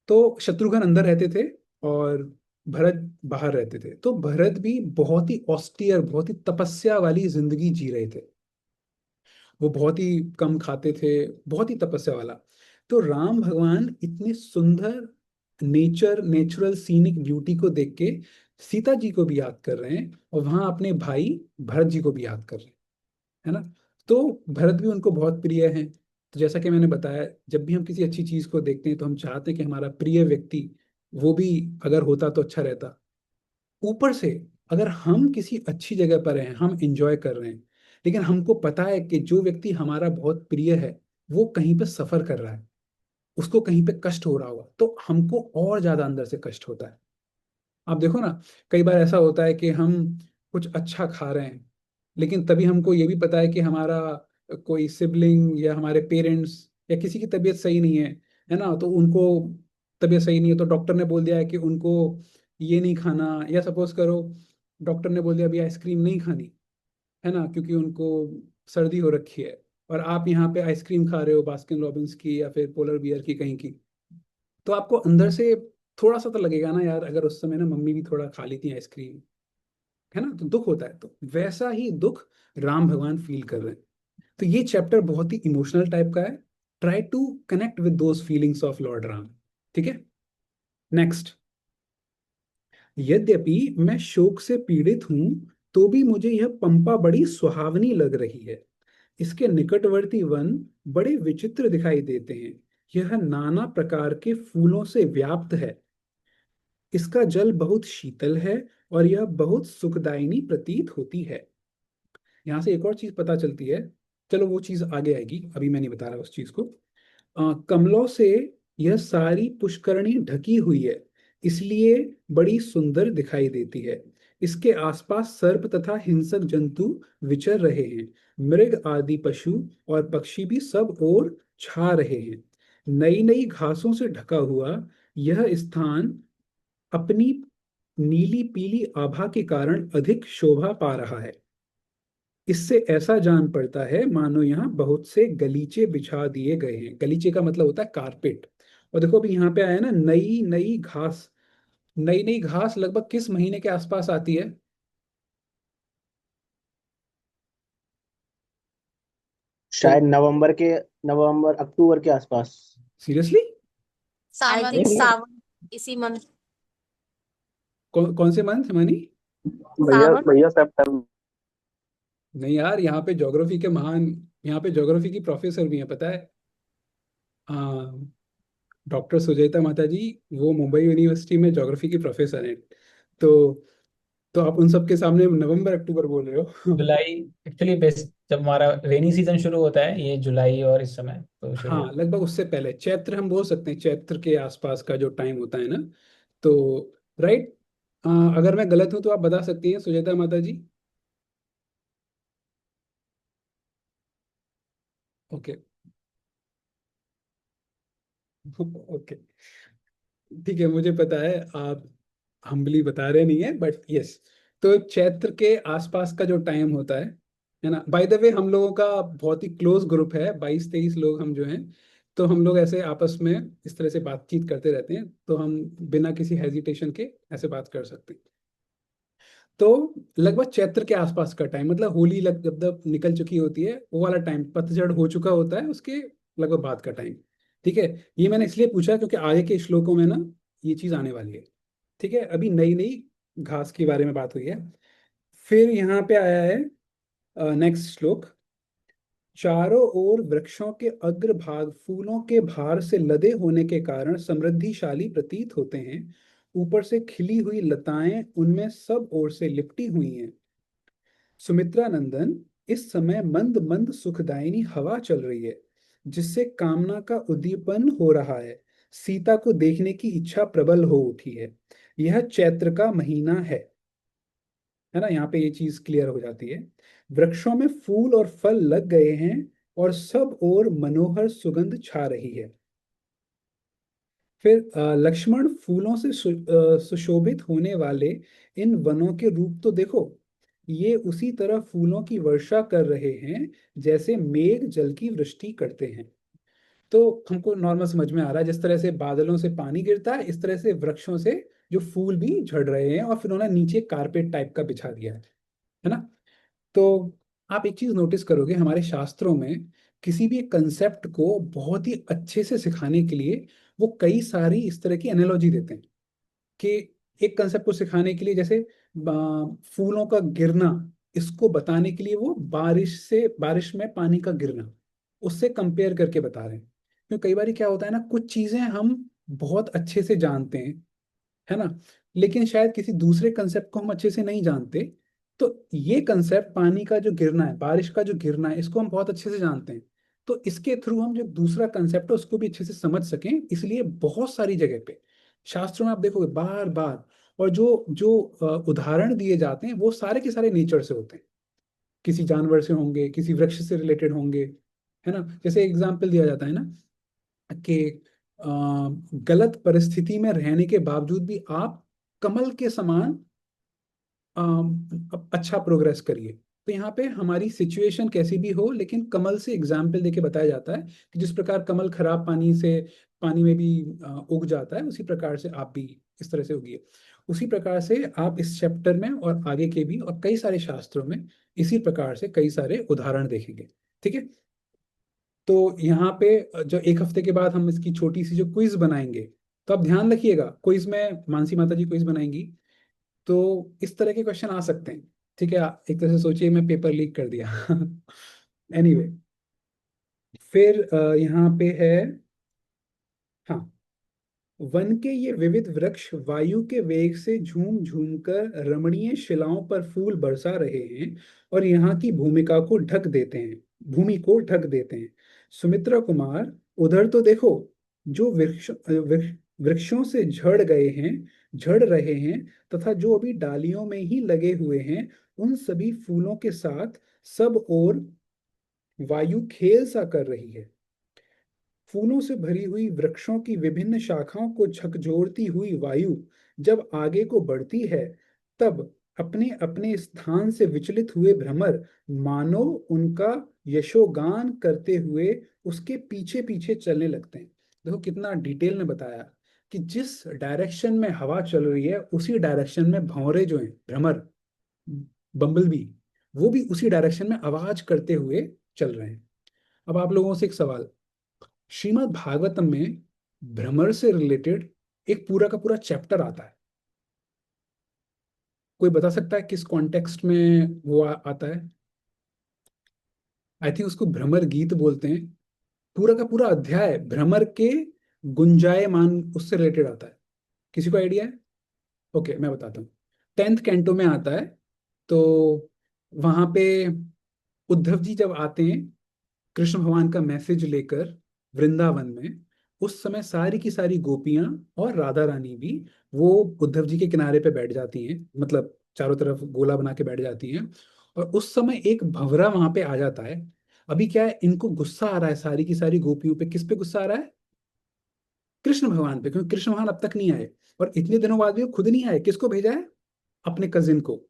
तो शत्रुघ्न अंदर रहते थे और भरत बाहर रहते थे। तो भरत भी बहुत ही ऑस्टियर, बहुत ही तपस्या वाली जिंदगी जी रहे थे। वो बहुत ही कम खाते थे, बहुत ही तपस्या वाला। तो राम भगवान इतने सुंदर नेचुरल सीनिक ब्यूटी को देख के सीता जी को भी याद कर रहे हैं, और वहां अपने भाई भरत जी को भी याद कर रहे हैं, है ना। तो भरत भी उनको बहुत प्रिय हैं। तो जैसा कि मैंने बताया, जब भी हम किसी अच्छी चीज को देखते हैं तो हम चाहते हैं कि हमारा प्रिय व्यक्ति वो भी अगर होता तो अच्छा रहता। ऊपर से अगर हम किसी अच्छी जगह पर हैं, हम इंजॉय कर रहे हैं, लेकिन हमको पता है कि जो व्यक्ति हमारा बहुत प्रिय है वो कहीं पे सफर कर रहा है, उसको कहीं पे कष्ट हो रहा होगा, तो हमको और ज्यादा अंदर से कष्ट होता है। आप देखो ना, कई बार ऐसा होता है कि हम कुछ अच्छा खा रहे हैं, लेकिन तभी हमको ये भी पता है कि हमारा कोई सिबलिंग या हमारे पेरेंट्स या किसी की तबीयत सही नहीं है ना, तो उनको तबीयत सही नहीं है, तो डॉक्टर ने बोल दिया है कि उनको ये नहीं खाना, या सपोज करो डॉक्टर ने बोल दिया अभी आइसक्रीम नहीं खानी, है ना, क्योंकि उनको सर्दी हो रखी है, और आप यहाँ पे आइसक्रीम खा रहे हो बास्किन रॉबिन्स की या फिर पोलर बियर की कहीं की। तो आपको अंदर से थोड़ा सा तो लगेगा ना यार, अगर उस समय ना मम्मी भी थोड़ा खा लेती आइसक्रीम, है ना, तो दुख होता है। तो वैसा ही दुख राम भगवान फील कर रहे हैं। तो ये चैप्टर बहुत ही इमोशनल टाइप का है। Try to connect with those feelings of Lord Ram. ठीक है, नेक्स्ट। यद्यपि मैं शोक से पीड़ित हूं, तो भी मुझे यह पंपा बड़ी सुहावनी लग रही है। इसके निकटवर्ती वन बड़े विचित्र दिखाई देते हैं। यह नाना प्रकार के फूलों से व्याप्त है। इसका जल बहुत शीतल है और यह बहुत सुखदायिनी प्रतीत होती है। यहाँ से एक और चीज पता चलती है, चलो वो चीज आगे आएगी, अभी मैं नहीं बता रहा उस चीज को। कमलों से यह सारी पुष्करणी ढकी हुई है, इसलिए बड़ी सुंदर दिखाई देती है। इसके आसपास सर्प तथा हिंसक जंतु विचर रहे हैं। मृग आदि पशु और पक्षी भी सब ओर छा रहे हैं। नई नई घासों से ढका हुआ यह स्थान अपनी नीली पीली आभा के कारण अधिक शोभा पा रहा है। इससे ऐसा जान पड़ता है मानो यहाँ बहुत से गलीचे बिछा दिए गए हैं। गलीचे का मतलब होता है कारपेट। और देखो अभी यहाँ पे आया ना, नई नई घास। नई नई घास लगभग किस महीने के आसपास आती है? शायद नवंबर अक्टूबर के आसपास। सीरियसली? I सावन think नहीं, Sawan. इसी मंथ। कौन से मंथ मानी? भैया सावन। भैया सितंबर। नहीं यार, यहाँ पे ज्योग्राफी के महान, यहाँ पे ज्योग्राफी की प्रोफेसर भी हैं, पता है? डॉक्टर सुजेता माता जी, वो मुंबई यूनिवर्सिटी में ज्योग्राफी की प्रोफेसर हैं। तो तो आप उन सबके सामने नवंबर अक्टूबर बोल रहे हो? जुलाई। एक्चुअली बेस जब हमारा रेनी सीजन शुरू होता है ये जुलाई और इस समय तो शुरू हाँ, लगभग उससे पहले चैत्र हम बोल सकते हैं, चैत्र के आसपास का जो टाइम होता है ना। तो राइट। अगर मैं गलत हूं तो आप बता सकती हैं सुजेता माता जी। ओके। ओके, ठीक है, मुझे पता है आप हम्बली बता रहे नहीं है, बट यस। तो चैत्र के आसपास का जो टाइम होता है ना। बाय द वे, हम लोगों का बहुत ही क्लोज ग्रुप है, 22-23 लोग हम जो हैं। तो हम लोग ऐसे आपस में इस तरह से बातचीत करते रहते हैं, तो हम बिना किसी हेजिटेशन के ऐसे बात कर सकते हैं। तो लगभग चैत्र के आसपास का टाइम, मतलब होली जब तक निकल चुकी होती है वो वाला टाइम, पतझड़ हो चुका होता है उसके लगभग बाद का टाइम। ठीक है। ये मैंने इसलिए पूछा क्योंकि आगे के श्लोकों में ना ये चीज आने वाली है। ठीक है, अभी नई नई घास के बारे में बात हुई है। फिर यहाँ पे आया है नेक्स्ट श्लोक। चारों ओर वृक्षों के अग्रभाग फूलों के भार से लदे होने के कारण समृद्धिशाली प्रतीत होते हैं। ऊपर से खिली हुई लताएं उनमें सब ओर से लिपटी हुई हैं। सुमित्रा नंदन, इस समय मंद मंद सुखदायिनी हवा चल रही है, जिससे कामना का उद्दीपन हो रहा है। सीता को देखने की इच्छा प्रबल हो उठी है। यह चैत्र का महीना है ना। यहाँ पे ये चीज क्लियर हो जाती है। वृक्षों में फूल और फल लग गए हैं और सब ओर मनोहर सुगंध छा रही है। फिर लक्ष्मण, फूलों से सुशोभित होने वाले इन वनों के रूप तो देखो। ये उसी तरह फूलों की वर्षा कर रहे हैं जैसे मेघ जल की वृष्टि करते हैं। तो हमको नॉर्मल समझ में आ रहा है, जिस तरह से बादलों से पानी गिरता है इस तरह से वृक्षों से जो फूल भी झड़ रहे हैं, और फिर उन्होंने नीचे कारपेट टाइप का बिछा दिया है ना। तो आप एक चीज नोटिस करोगे हमारे शास्त्रों में, किसी भी कंसेप्ट को बहुत ही अच्छे से सिखाने के लिए वो कई सारी इस तरह की एनालॉजी देते हैं। कि एक कंसेप्ट को सिखाने के लिए, जैसे फूलों का गिरना, इसको बताने के लिए वो बारिश में पानी का गिरना उससे कंपेयर करके बता रहे हैं। क्योंकि कई बार क्या होता है ना, कुछ चीजें हम बहुत अच्छे से जानते हैं, है ना, लेकिन शायद किसी दूसरे कंसेप्ट को हम अच्छे से नहीं जानते। तो ये कंसेप्ट पानी का जो गिरना है, बारिश का जो गिरना है, इसको हम बहुत अच्छे से जानते हैं। तो इसके थ्रू हम जो दूसरा कंसेप्ट है उसको भी अच्छे से समझ सकें, इसलिए बहुत सारी जगह पे शास्त्रों में आप देखोगे बार बार, और जो जो उदाहरण दिए जाते हैं वो सारे के सारे नेचर से होते हैं। किसी जानवर से होंगे, किसी वृक्ष से रिलेटेड होंगे, है ना। जैसे एग्जाम्पल दिया जाता है ना कि गलत परिस्थिति में रहने के बावजूद भी आप कमल के समान अच्छा प्रोग्रेस करिए। तो यहाँ पे हमारी सिचुएशन कैसी भी हो, लेकिन कमल से एग्जाम्पल देके बताया जाता है कि जिस प्रकार कमल खराब पानी में भी उग जाता है, उसी प्रकार से आप भी इस तरह से उगिए। उसी प्रकार से आप इस चैप्टर में और आगे के भी और कई सारे शास्त्रों में इसी प्रकार से कई सारे उदाहरण देखेंगे। ठीक है। तो यहाँ पे जो एक हफ्ते के बाद हम इसकी छोटी सी जो क्विज बनाएंगे, तो आप ध्यान रखिएगा, क्विज में मानसी माता जी क्विज बनाएंगी, तो इस तरह के क्वेश्चन आ सकते हैं। ठीक है, एक तरह से सोचिए मैं पेपर लीक कर दिया। एनीवे, फिर यहाँ पे है, हाँ, वन के ये विविध वृक्ष वायु के वेग से झूम झूम कर रमणीय शिलाओं पर फूल बरसा रहे हैं और यहाँ की भूमि को ढक देते हैं। सुमित्रा कुमार, उधर तो देखो, जो वृक्षों से झड़ रहे हैं तथा जो अभी डालियों में ही लगे हुए हैं, उन सभी फूलों के साथ सब ओर वायु खेल सा कर रही है। फूलों से भरी हुई वृक्षों की विभिन्न शाखाओं को झकझोरती हुई वायु जब आगे को बढ़ती है, तब अपने अपने स्थान से विचलित हुए भ्रमर मानो उनका यशोगान करते हुए उसके पीछे पीछे चलने लगते हैं। देखो कितना डिटेल में बताया कि जिस डायरेक्शन में हवा चल रही है उसी डायरेक्शन में भंवरे जो हैं, भ्रमर, बम्बलबी, वो भी उसी डायरेक्शन में आवाज करते हुए चल रहे हैं। अब आप लोगों से एक सवाल, श्रीमद् भागवतम में भ्रमर से रिलेटेड एक पूरा का पूरा चैप्टर आता है। कोई बता सकता है किस कॉन्टेक्स्ट में वो आता है? आई थिंक उसको भ्रमर गीत बोलते हैं। पूरा का पूरा अध्याय भ्रमर के गुंजायमान उससे रिलेटेड आता है। किसी को आइडिया है? ओके, मैं बताता हूँ। 10th कैंटो में आता है। तो वहां पे उद्धव जी जब आते हैं कृष्ण भगवान का मैसेज लेकर वृंदावन में, उस समय सारी की सारी गोपियां और राधा रानी भी वो उद्धव जी के किनारे पे बैठ जाती हैं, मतलब चारों तरफ गोला बना के बैठ जाती हैं। और उस समय एक भंवरा वहां पे आ जाता है। अभी क्या है, इनको गुस्सा आ रहा है सारी की सारी गोपियों पे। किस पे गुस्सा आ रहा है? कृष्ण भगवान पे, क्योंकि कृष्ण भगवान अब तक नहीं आए और इतने दिनों बाद भी वो खुद नहीं आए। किसको भेजा है? अपने कजिन को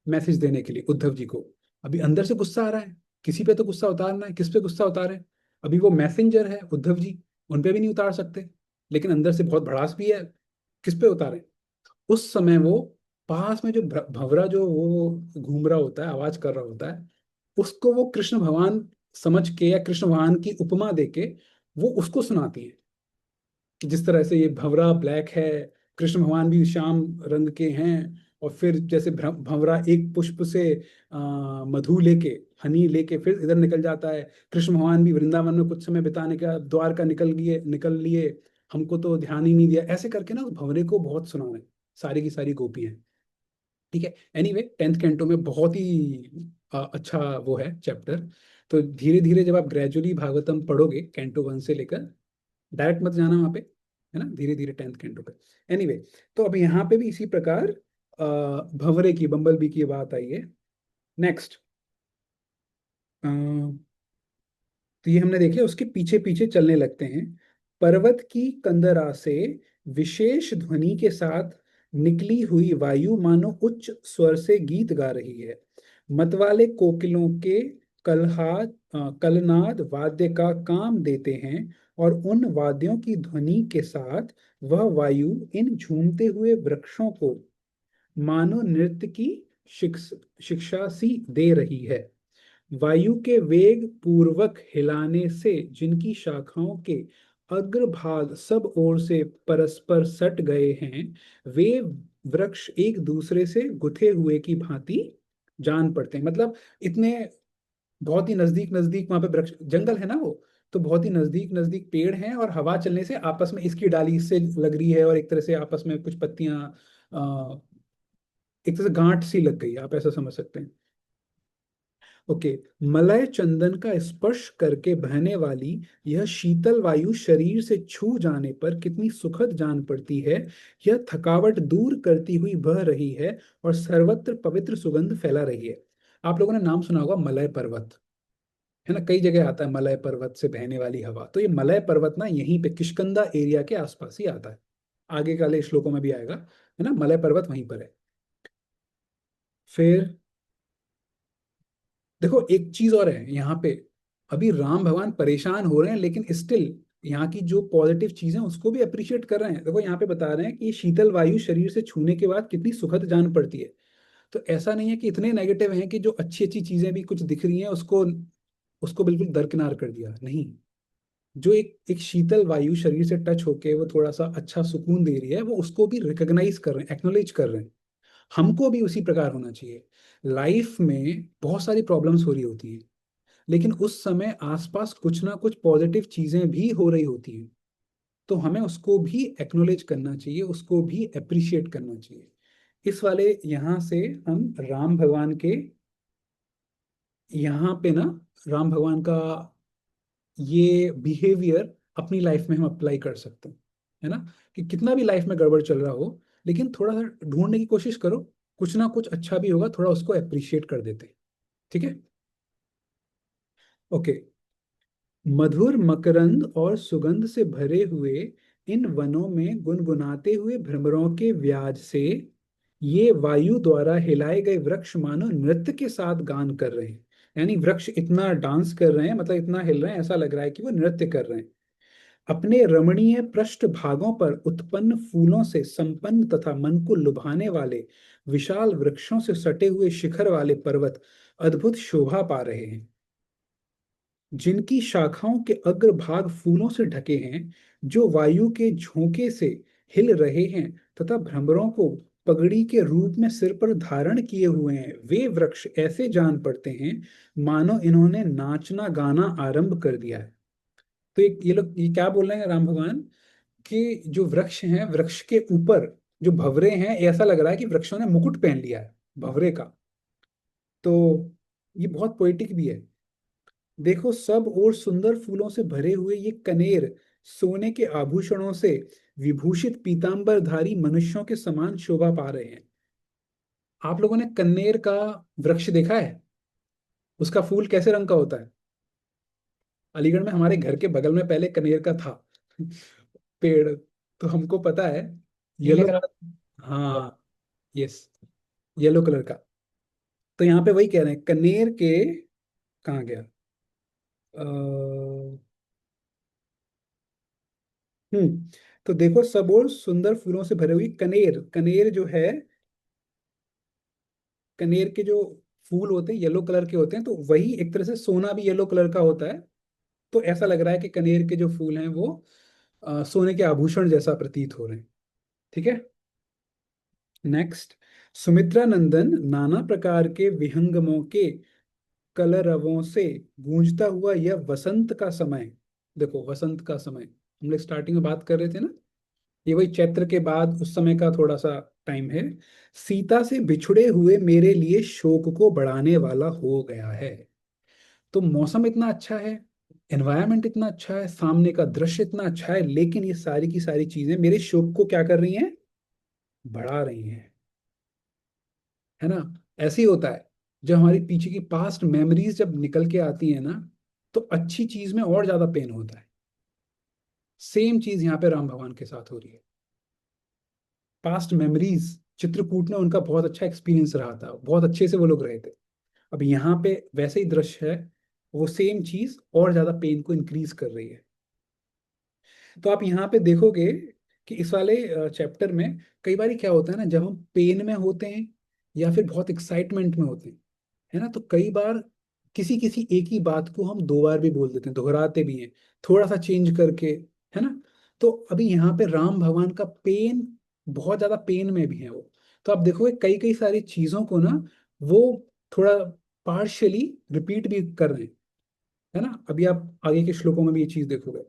मैसेज देने के लिए, उद्धव जी को। अभी अंदर से गुस्सा आ रहा है, किसी पे तो गुस्सा उतारना है। किस पे गुस्सा उतारे? अभी वो मैसेंजर है उद्धव जी, उन पे भी नहीं उतार सकते, लेकिन अंदर से बहुत भड़ास भी है। किस पे उतारे? उस समय वो पास में जो भंवरा जो वो घूम रहा होता है, आवाज कर रहा होता है, उसको वो कृष्ण भगवान समझ के या कृष्ण भगवान की उपमा देके वो उसको सुनाती है कि जिस तरह से ये भंवरा ब्लैक है, कृष्ण भगवान भी श्याम रंग के हैं। और फिर जैसे भंवरा एक पुष्प से मधु लेके, हनी लेके फिर इधर निकल जाता है, कृष्ण भगवान भी वृंदावन में कुछ समय बिताने का द्वारका निकल लिए, हमको तो ध्यान ही नहीं दिया। ऐसे करके ना उस भंवरे को बहुत सुना रहे सारी की सारी गोपियां। ठीक है, एनीवे 10th कैंटो में बहुत ही अच्छा वो है चैप्टर। तो धीरे धीरे जब आप ग्रेजुअली भागवतम पढ़ोगे कैंटो 1 से लेकर, डायरेक्ट मत जाना वहां पे, है ना, धीरे धीरे 10th कैंटो पे। एनीवे, तो अब यहाँ पे भी इसी प्रकार भंवरे की, बम्बल बी की बात आई है। नेक्स्ट, तो ये हमने देखे, उसके पीछे पीछे चलने लगते हैं। पर्वत की कंदरा से विशेष ध्वनि के साथ निकली हुई वायु मानो उच्च स्वर से गीत गा रही है। मतवाले कोकिलों के कलनाद वाद्य का काम देते हैं, और उन वाद्यों की ध्वनि के साथ वह वायु इन झूमते हुए वृक्षों को मानो नृत्य की शिक्षा सी दे रही है। वायु के वेग पूर्वक हिलाने से जिनकी शाखाओं के अग्रभाग सब ओर से परस्पर सट गए हैं, वे वृक्ष एक दूसरे से गुथे हुए की भांति जान पड़ते हैं। मतलब इतने बहुत ही नजदीक नजदीक वहां पे वृक्ष, जंगल है ना वो, तो बहुत ही नजदीक नजदीक पेड़ हैं, और हवा चलने से आपस में इसकी डाली इससे लग रही है, और एक तरह से आपस में कुछ पत्तियां एक तरह से गांठ सी लग गई, आप ऐसा समझ सकते हैं। ओके, मलय चंदन का स्पर्श करके बहने वाली यह शीतल वायु शरीर से छू जाने पर कितनी सुखद जान पड़ती है। यह थकावट दूर करती हुई बह रही है और सर्वत्र पवित्र सुगंध फैला रही है। आप लोगों ने नाम सुना होगा मलय पर्वत, है ना, कई जगह आता है मलय पर्वत से बहने वाली हवा। तो ये मलय पर्वत ना यहीं पे किष्किंधा एरिया के आसपास ही आता है। आगे वाले श्लोकों में भी आएगा, है ना, मलय पर्वत वहीं पर है। फिर देखो एक चीज और है यहाँ पे, अभी राम भगवान परेशान हो रहे हैं, लेकिन स्टिल यहाँ की जो पॉजिटिव चीजें उसको भी अप्रिशिएट कर रहे हैं। देखो यहाँ पे बता रहे हैं कि ये शीतल वायु शरीर से छूने के बाद कितनी सुखद जान पड़ती है। तो ऐसा नहीं है कि इतने नेगेटिव हैं कि जो अच्छी अच्छी चीजें भी कुछ दिख रही हैं उसको उसको बिल्कुल दरकिनार कर दिया, नहीं। जो एक एक शीतल वायु शरीर से टच होके वो थोड़ा सा अच्छा सुकून दे रही है, वो उसको भी रिकॉग्नाइज कर रहे हैं, एक्नोलेज कर रहे हैं। हमको भी उसी प्रकार होना चाहिए। लाइफ में बहुत सारी प्रॉब्लम्स हो रही होती हैं, लेकिन उस समय आसपास कुछ ना कुछ पॉजिटिव चीजें भी हो रही होती हैं, तो हमें उसको भी एक्नोलेज करना चाहिए, उसको भी अप्रिशिएट करना चाहिए। इस वाले यहाँ से हम राम भगवान के, यहाँ पे ना राम भगवान का ये बिहेवियर अपनी लाइफ में हम अप्लाई कर सकते हैं, है ना, कि कितना भी लाइफ में गड़बड़ चल रहा हो, लेकिन थोड़ा सा ढूंढने की कोशिश करो, कुछ ना कुछ अच्छा भी होगा, थोड़ा उसको अप्रिशिएट कर देते हैं। ठीक है, ओके। मधुर मकरंद और सुगंध से भरे हुए इन वनों में गुनगुनाते हुए भ्रमरों के व्याज से ये वायु द्वारा हिलाए गए वृक्ष मानो नृत्य के साथ गान कर रहे हैं। यानी वृक्ष इतना डांस कर रहे हैं, मतलब इतना हिल रहे हैं, ऐसा लग रहा है कि वो नृत्य कर रहे हैं। अपने रमणीय पृष्ठ भागों पर उत्पन्न फूलों से संपन्न तथा मन को लुभाने वाले विशाल वृक्षों से सटे हुए शिखर वाले पर्वत अद्भुत शोभा पा रहे हैं, जिनकी शाखाओं के अग्रभाग फूलों से ढके हैं, जो वायु के झोंके से हिल रहे हैं तथा भ्रमरों को पगड़ी के रूप में सिर पर धारण किए हुए हैं, वे वृक्ष ऐसे जान पड़ते हैं मानो इन्होंने नाचना गाना आरंभ कर दिया है। तो ये लोग ये क्या बोल रहे हैं राम भगवान, कि जो वृक्ष हैं, वृक्ष के ऊपर जो भंवरे हैं, ऐसा लग रहा है कि वृक्षों ने मुकुट पहन लिया है भंवरे का। तो ये बहुत पोएटिक भी है। देखो सब और सुंदर फूलों से भरे हुए ये कनेर सोने के आभूषणों से विभूषित पीतांबरधारी मनुष्यों के समान शोभा पा रहे हैं। आप लोगों ने कनेर का वृक्ष देखा है? उसका फूल कैसे रंग का होता है? अलीगढ़ में हमारे घर के बगल में पहले कनेर का था पेड़, तो हमको पता है। पीले येलो कलर। कलर, हाँ, यस, येलो कलर का। तो यहाँ पे वही कह रहे हैं, कनेर के, कहाँ गया, हम्म, तो देखो सब और सुंदर फूलों से भरे हुई कनेर, कनेर जो है, कनेर के जो फूल होते हैं येलो कलर के होते हैं, तो वही एक तरह से सोना भी येलो कलर का होता है। तो ऐसा लग रहा है कि कनेर के जो फूल हैं वो सोने के आभूषण जैसा प्रतीत हो रहे हैं। ठीक है, नेक्स्ट। सुमित्रा नंदन नाना प्रकार के विहंगमों के कलरवों से गूंजता हुआ यह वसंत का समय, देखो वसंत का समय, हम लोग स्टार्टिंग में बात कर रहे थे ना, ये वही चैत्र के बाद उस समय का थोड़ा सा टाइम है। सीता से बिछुड़े हुए मेरे लिए शोक को बढ़ाने वाला हो गया है। तो मौसम इतना अच्छा है, एनवायरनमेंट इतना अच्छा है, सामने का दृश्य इतना अच्छा है, लेकिन ये सारी की सारी चीजें मेरे शोक को क्या कर रही हैं, बढ़ा रही हैं, है ना। ऐसे ही होता है, जब हमारी पीछे की पास्ट मेमोरीज जब निकल के आती है ना, तो अच्छी चीज में और ज्यादा पेन होता है। सेम चीज यहाँ पे राम भगवान के साथ हो रही है। पास्ट मेमोरीज, चित्रकूट में उनका बहुत अच्छा एक्सपीरियंस रहा था, बहुत अच्छे से वो लोग रहे थे। अब यहाँ पे वैसे ही दृश्य है, वो सेम चीज और ज्यादा पेन को इंक्रीज कर रही है। तो आप यहाँ पे देखोगे कि इस वाले चैप्टर में कई बार क्या होता है ना, जब हम पेन में होते हैं या फिर बहुत एक्साइटमेंट में होते हैं, है ना, तो कई बार किसी किसी एक ही बात को हम दो बार भी बोल देते हैं, दोहराते भी हैं, थोड़ा सा चेंज करके, है ना। तो अभी यहाँ पे राम भगवान का पेन, बहुत ज्यादा पेन में भी है वो। तो आप देखोगे कई कई सारी चीजों को ना, वो थोड़ा पार्शियली रिपीट भी कर रहे हैं, है ना। अभी आप आगे के श्लोकों में भी ये चीज देखोगे।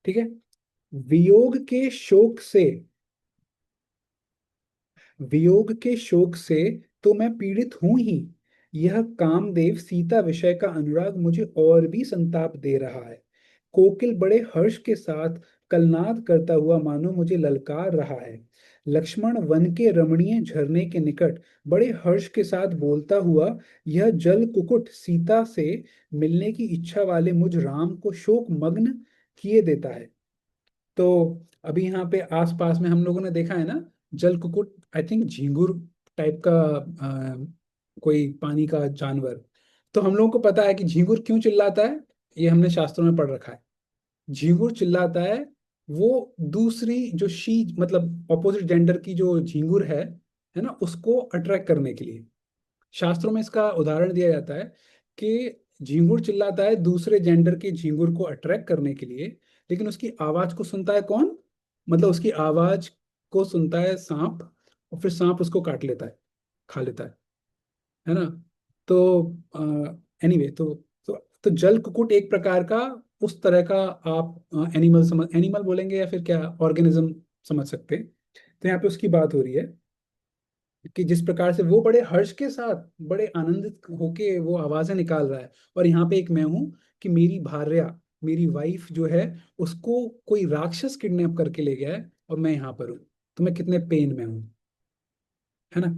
ठीक है, वियोग के शोक से, वियोग के शोक से तो मैं पीड़ित हूं ही, यह कामदेव सीता विषय का अनुराग मुझे और भी संताप दे रहा है। कोकिल बड़े हर्ष के साथ कलनाद करता हुआ मानो मुझे ललकार रहा है। लक्ष्मण वन के रमणीय झरने के निकट बड़े हर्ष के साथ बोलता हुआ, यह जल कुकुट सीता से मिलने की इच्छा वाले मुझ राम को शोक मग्न किए देता है। तो अभी यहाँ पे आसपास में हम लोगों ने देखा है ना, जल कुकुट, आई थिंक झींगुर टाइप का कोई पानी का जानवर। तो हम लोगों को पता है कि झींगुर क्यों चिल्लाता है, ये हमने शास्त्रों में पढ़ रखा है। झींगुर चिल्लाता है, वो दूसरी जो शी, मतलब ऑपोजिट जेंडर की जो झींगुर है ना, उसको अट्रैक्ट करने के लिए। शास्त्रों में इसका उदाहरण दिया जाता है कि झींगुर चिल्लाता है दूसरे जेंडर के झींगुर को अट्रैक्ट करने के लिए, लेकिन उसकी आवाज को सुनता है कौन, मतलब उसकी आवाज को सुनता है सांप, और फिर सांप उसको काट लेता है, खा लेता है ना। तो एनीवे, तो जल कुकुट एक प्रकार का उस तरह का, आप एनिमल समझ, एनिमल बोलेंगे या फिर क्या, ऑर्गेनिज्म समझ सकते हैं। तो यहाँ पे उसकी बात हो रही है कि जिस प्रकार से वो बड़े हर्ष के साथ, बड़े आनंदित होके वो आवाजें निकाल रहा है, और यहाँ पे एक मैं हूं कि मेरी भार्या, मेरी वाइफ जो है, उसको कोई राक्षस किडनैप करके ले गया है और मैं यहाँ पर हूँ, तो मैं कितने पेन में हूँ, है ना।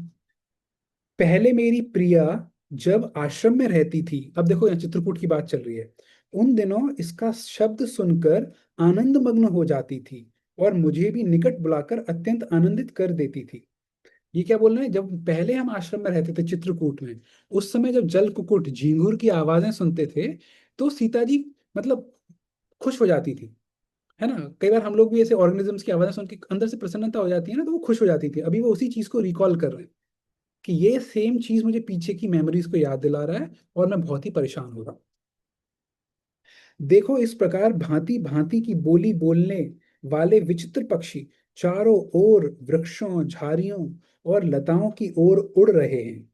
पहले मेरी प्रिया जब आश्रम में रहती थी, अब देखो यहाँ चित्रकूट की बात चल रही है, उन दिनों इसका शब्द सुनकर आनंद मग्न हो जाती थी और मुझे भी निकट बुलाकर अत्यंत आनंदित कर देती थी। ये क्या बोल रहे हैं, जब पहले हम आश्रम में रहते थे चित्रकूट में, उस समय जब जल कुकुट झींगुर की आवाजें सुनते थे, तो सीता जी मतलब खुश हो जाती थी, है ना। कई बार हम लोग भी ऐसे ऑर्गेनिजम्स की आवाजें सुन के अंदर से प्रसन्नता हो जाती है ना, तो वो खुश हो जाती थी। अभी वो उसी चीज को रिकॉल कर रहे हैं कि ये सेम चीज मुझे पीछे की मेमोरीज को याद दिला रहा है और मैं बहुत ही परेशान हो रहा हूँ। देखो इस प्रकार भांति भांति की बोली बोलने वाले विचित्र पक्षी चारों ओर वृक्षों, झाड़ियों और लताओं की ओर उड़ रहे हैं।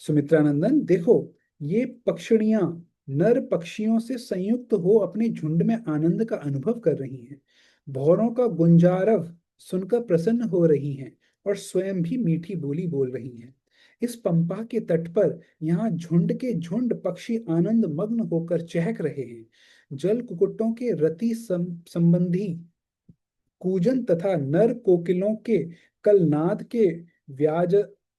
सुमित्रानंदन देखो, ये पक्षिणियां नर पक्षियों से संयुक्त हो अपने झुंड में आनंद का अनुभव कर रही हैं। भौरों का गुंजारव सुनकर प्रसन्न हो रही हैं और स्वयं भी मीठी बोली बोल रही हैं। इस पंपा के तट पर यहाँ झुंड के झुंड पक्षी आनंद मग्न होकर चहक रहे हैं। जल कुक्कुटों के रति संबंधी कूजन तथा नर कोकिलों के कलनाद के व्याज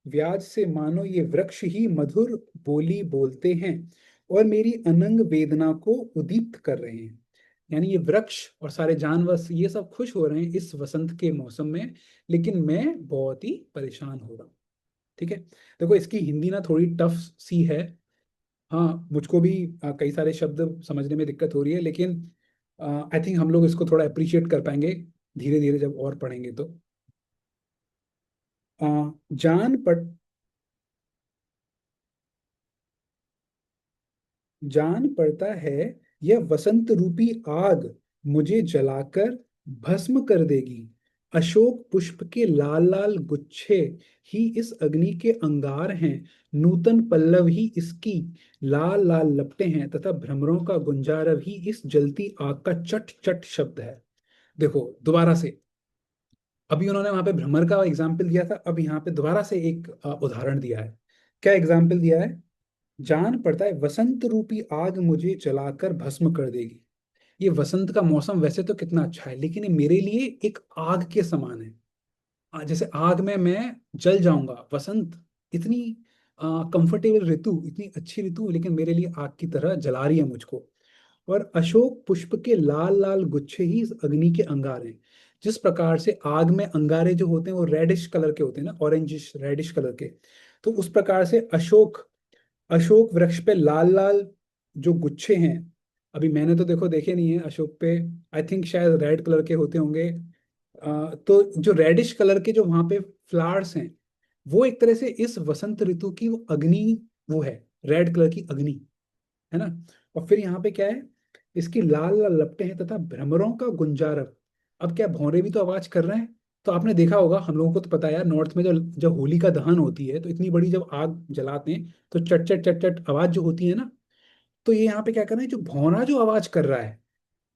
व्याज से मानो ये वृक्ष ही मधुर बोली बोलते हैं और मेरी अनंग वेदना को उद्दीप्त कर रहे हैं। यानी ये वृक्ष और सारे जानवर ये सब खुश हो रहे हैं इस वसंत के मौसम में, लेकिन मैं बहुत ही परेशान हो रहा हूँ। ठीक है, देखो इसकी हिंदी ना थोड़ी टफ सी है। हाँ, मुझको भी कई सारे शब्द समझने में दिक्कत हो रही है, लेकिन आई थिंक हम लोग इसको थोड़ा अप्रिशिएट कर पाएंगे धीरे धीरे जब और पढ़ेंगे तो। अ, जान पड़ जान पड़ता है यह वसंत रूपी आग मुझे जलाकर भस्म कर देगी। अशोक पुष्प के लाल लाल गुच्छे ही इस अग्नि के अंगार हैं। नूतन पल्लव ही इसकी लाल लाल लपटें हैं तथा भ्रमरों का गुंजारव ही इस जलती आग का चट चट शब्द है। देखो दोबारा से, अभी उन्होंने वहां पे भ्रमर का एग्जाम्पल दिया था, अब यहाँ पे दोबारा से एक उदाहरण दिया है। क्या एग्जाम्पल दिया है? जान पड़ता है वसंत रूपी आग मुझे जलाकर भस्म कर देगी। ये वसंत का मौसम वैसे तो कितना अच्छा है, लेकिन ये मेरे लिए एक आग के समान है। जैसे आग में मैं जल जाऊंगा। वसंत इतनी कंफर्टेबल ऋतु, इतनी अच्छी ऋतु, लेकिन मेरे लिए आग की तरह जला रही है मुझको। और अशोक पुष्प के लाल लाल गुच्छे ही इस अग्नि के अंगार हैं। जिस प्रकार से आग में अंगारे जो होते हैं वो रेडिश कलर के होते हैं ना, ऑरेंजिश रेडिश कलर के, तो उस प्रकार से अशोक अशोक वृक्ष पे लाल लाल जो गुच्छे हैं। अभी मैंने तो देखो देखे नहीं है अशोक पे, आई थिंक शायद रेड कलर के होते होंगे। तो जो रेडिश कलर के जो वहां पे फ्लावर्स हैं, वो एक तरह से इस वसंत ऋतु की वो अग्नि, वो है रेड कलर की अग्नि, है ना। और फिर यहाँ पे क्या है, इसकी लाल लाल लपटें हैं तथा भ्रमरों का गुंजारव। अब क्या भौरे भी तो आवाज कर रहे हैं। तो आपने देखा होगा, हम लोगों को तो पता है यार, नॉर्थ में जब जब होली का दहन होती है तो इतनी बड़ी जब आग जलाते हैं तो चट चट चट चट आवाज जो होती है ना, तो ये यहाँ पे क्या कर रहे हैं, जो भौरा जो आवाज कर रहा है,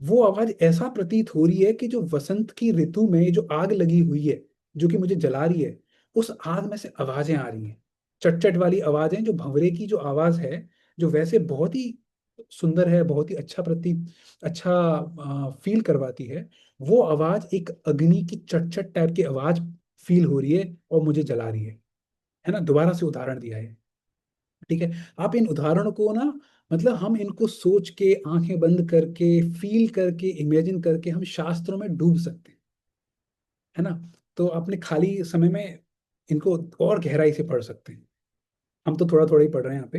वो आवाज ऐसा प्रतीत हो रही है कि जो वसंत की ऋतु में जो आग लगी हुई है, जो कि मुझे जला रही है, उस आग में से आवाजें आ रही हैं। चट चट वाली आवाजें, जो भंवरे की जो आवाज है, जो वैसे बहुत ही सुंदर है, बहुत ही अच्छा प्रतीत, अच्छा फील करवाती है, वो आवाज एक अग्नि की चट चट टाइप की आवाज फील हो रही है और मुझे जला रही है ना। दोबारा से उदाहरण दिया है। ठीक है, आप इन उदाहरणों को ना, मतलब हम इनको सोच के आंखें बंद करके फील करके इमेजिन करके हम शास्त्रों में डूब सकते हैं, है ना। तो अपने खाली समय में इनको और गहराई से पढ़ सकते हैं। हम तो थोड़ा थोड़ा ही पढ़ रहे हैं यहाँ पे।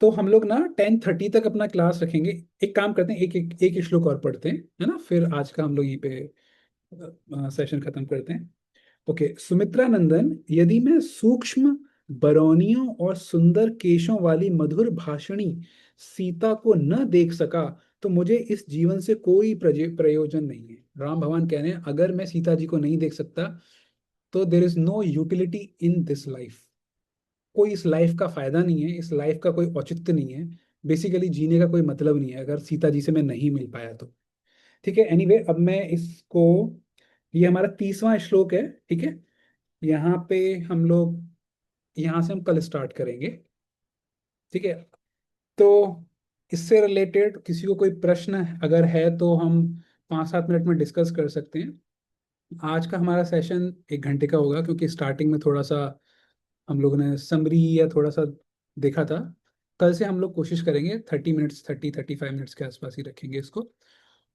तो हम लोग ना 10:30 तक अपना क्लास रखेंगे। एक काम करते हैं, एक श्लोक और पढ़ते हैं, है ना, फिर आज का हम लोग यहीं पे सेशन खत्म करते हैं। ओके, सुमित्रा नंदन, यदि मैं सूक्ष्म बरौनियों और सुंदर केशों वाली मधुर भाषिणी सीता को न देख सका तो मुझे इस जीवन से कोई प्रयोजन नहीं है। राम भगवान कह रहे हैं, अगर मैं सीता जी को नहीं देख सकता तो there is no utility in this life. कोई इस लाइफ का फायदा नहीं है, इस लाइफ का कोई औचित्य नहीं है। बेसिकली जीने का कोई मतलब नहीं है अगर सीता जी से मैं नहीं मिल पाया तो। ठीक है, एनीवे अब मैं इसको, ये हमारा 30वां श्लोक है। ठीक है, यहाँ पे हम लोग, यहाँ से हम कल स्टार्ट करेंगे। ठीक है, तो इससे रिलेटेड किसी को कोई प्रश्न अगर है तो हम 5-7 मिनट में डिस्कस कर सकते हैं। आज का हमारा सेशन 1 घंटे का होगा, क्योंकि स्टार्टिंग में थोड़ा सा हम लोगों ने समरी या थोड़ा सा देखा था। कल से हम लोग कोशिश करेंगे 30 मिनट्स, 30-35 मिनट्स के आसपास ही रखेंगे इसको।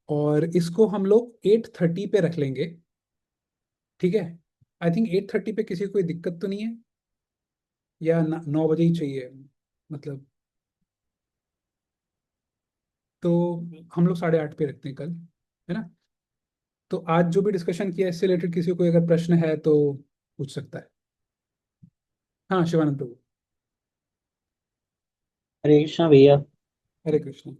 और इसको हम लोग 8:30 पे रख लेंगे। ठीक है, आई थिंक 8:30 पे किसी को कोई दिक्कत तो नहीं है, या 9 बजे ही चाहिए मतलब। तो हम लोग 8:30 पे रखते हैं कल, है ना। तो आज जो भी डिस्कशन किया इससे रिलेटेड किसी को कोई अगर प्रश्न है तो पूछ सकता है। हाँ शिवानंद प्रभु। हरे कृष्णा भैया। हरे कृष्ण।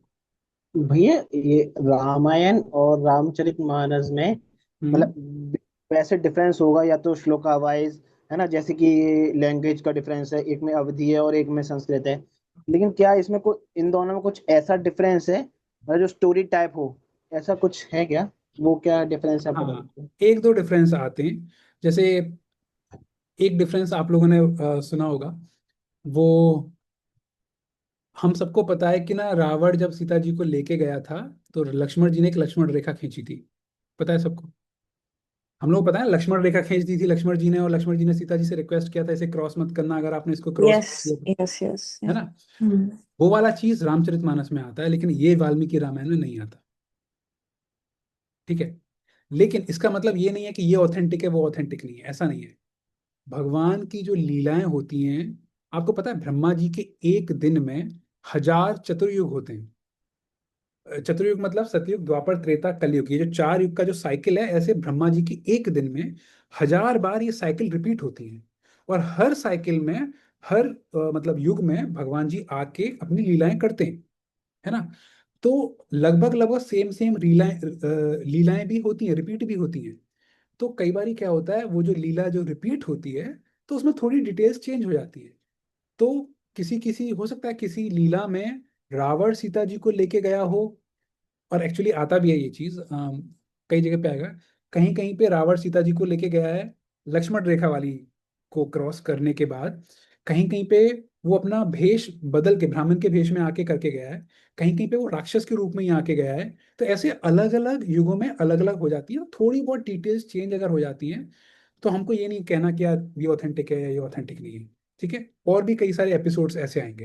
भैया ये रामायण और रामचरितमानस में हम्म। मतलब वैसे डिफरेंस होगा या तो श्लोका वाइज, है ना, जैसे कि लैंग्वेज का डिफरेंस है, एक में अवधी है और एक में संस्कृत है। लेकिन क्या इसमें कोई इन दोनों में कुछ ऐसा डिफरेंस है मतलब जो स्टोरी टाइप हो, ऐसा कुछ है क्या? वो क्या डिफरेंस है आप बता हाँ, सकते हैं? एक दो डिफरेंस आते हैं। जैसे एक डिफरेंस आप लोगों ने सुना होगा, वो हम सबको पता है कि ना, रावण जब सीता जी को लेके गया था तो लक्ष्मण जी ने एक लक्ष्मण रेखा खींची थी। पता है सबको? हम लोग पता है लक्ष्मण रेखा खींच दी थी लक्ष्मण जी ने, और लक्ष्मण जी ने सीता जी से रिक्वेस्ट किया था इसे क्रॉस मत करना, अगर आपने इसको क्रॉस Yes, किया तो, yes, yes. है Yeah. ना? Hmm. वो वाला चीज रामचरितमानस में आता है, लेकिन ये वाल्मीकि रामायण में नहीं आता। ठीक है? लेकिन इसका मतलब ये नहीं है कि ये ऑथेंटिक है वो ऑथेंटिक नहीं है, ऐसा नहीं है। भगवान की जो लीलाएं होती हैं, आपको पता है ब्रह्मा जी के एक दिन में 1000 चतुर्युग होते हैं। चतुर्युग मतलब सतयुग, द्वापर, त्रेता, कलयुग, ये जो 4 युग का जो साइकिल है, ऐसे ब्रह्मा जी की एक दिन में 1000 बार ये साइकिल रिपीट होती है। और हर साइकिल में, हर मतलब युग में भगवान जी आके अपनी लीलाएं करते हैं, है ना? तो लगभग लगभग सेम सेम लीलाएं लीलाएं भी होती हैं, रिपीट भी होती हैं। तो कई बार क्या होता है, वो जो लीला जो रिपीट होती है, तो उसमें थोड़ी डिटेल्स चेंज हो जाती है। तो किसी किसी हो सकता है किसी लीला में रावण सीता जी को लेके गया हो, और एक्चुअली आता भी है ये चीज, कई जगह पे आएगा। कहीं कहीं पे रावण सीता जी को लेके गया है लक्ष्मण रेखा वाली को क्रॉस करने के बाद। कहीं कहीं पे वो अपना भेष बदल के ब्राह्मण के भेष में आके करके गया है। कहीं कहीं पे वो राक्षस के रूप में ही आके गया है। तो ऐसे अलग अलग युगों में अलग अलग हो जाती है, थोड़ी बहुत डिटेल्स चेंज अगर हो जाती हैं, तो हमको ये नहीं कहना कि यार ये ऑथेंटिक है या ये ऑथेंटिक नहीं है। ठीक है? और भी कई सारे एपिसोड्स ऐसे आएंगे,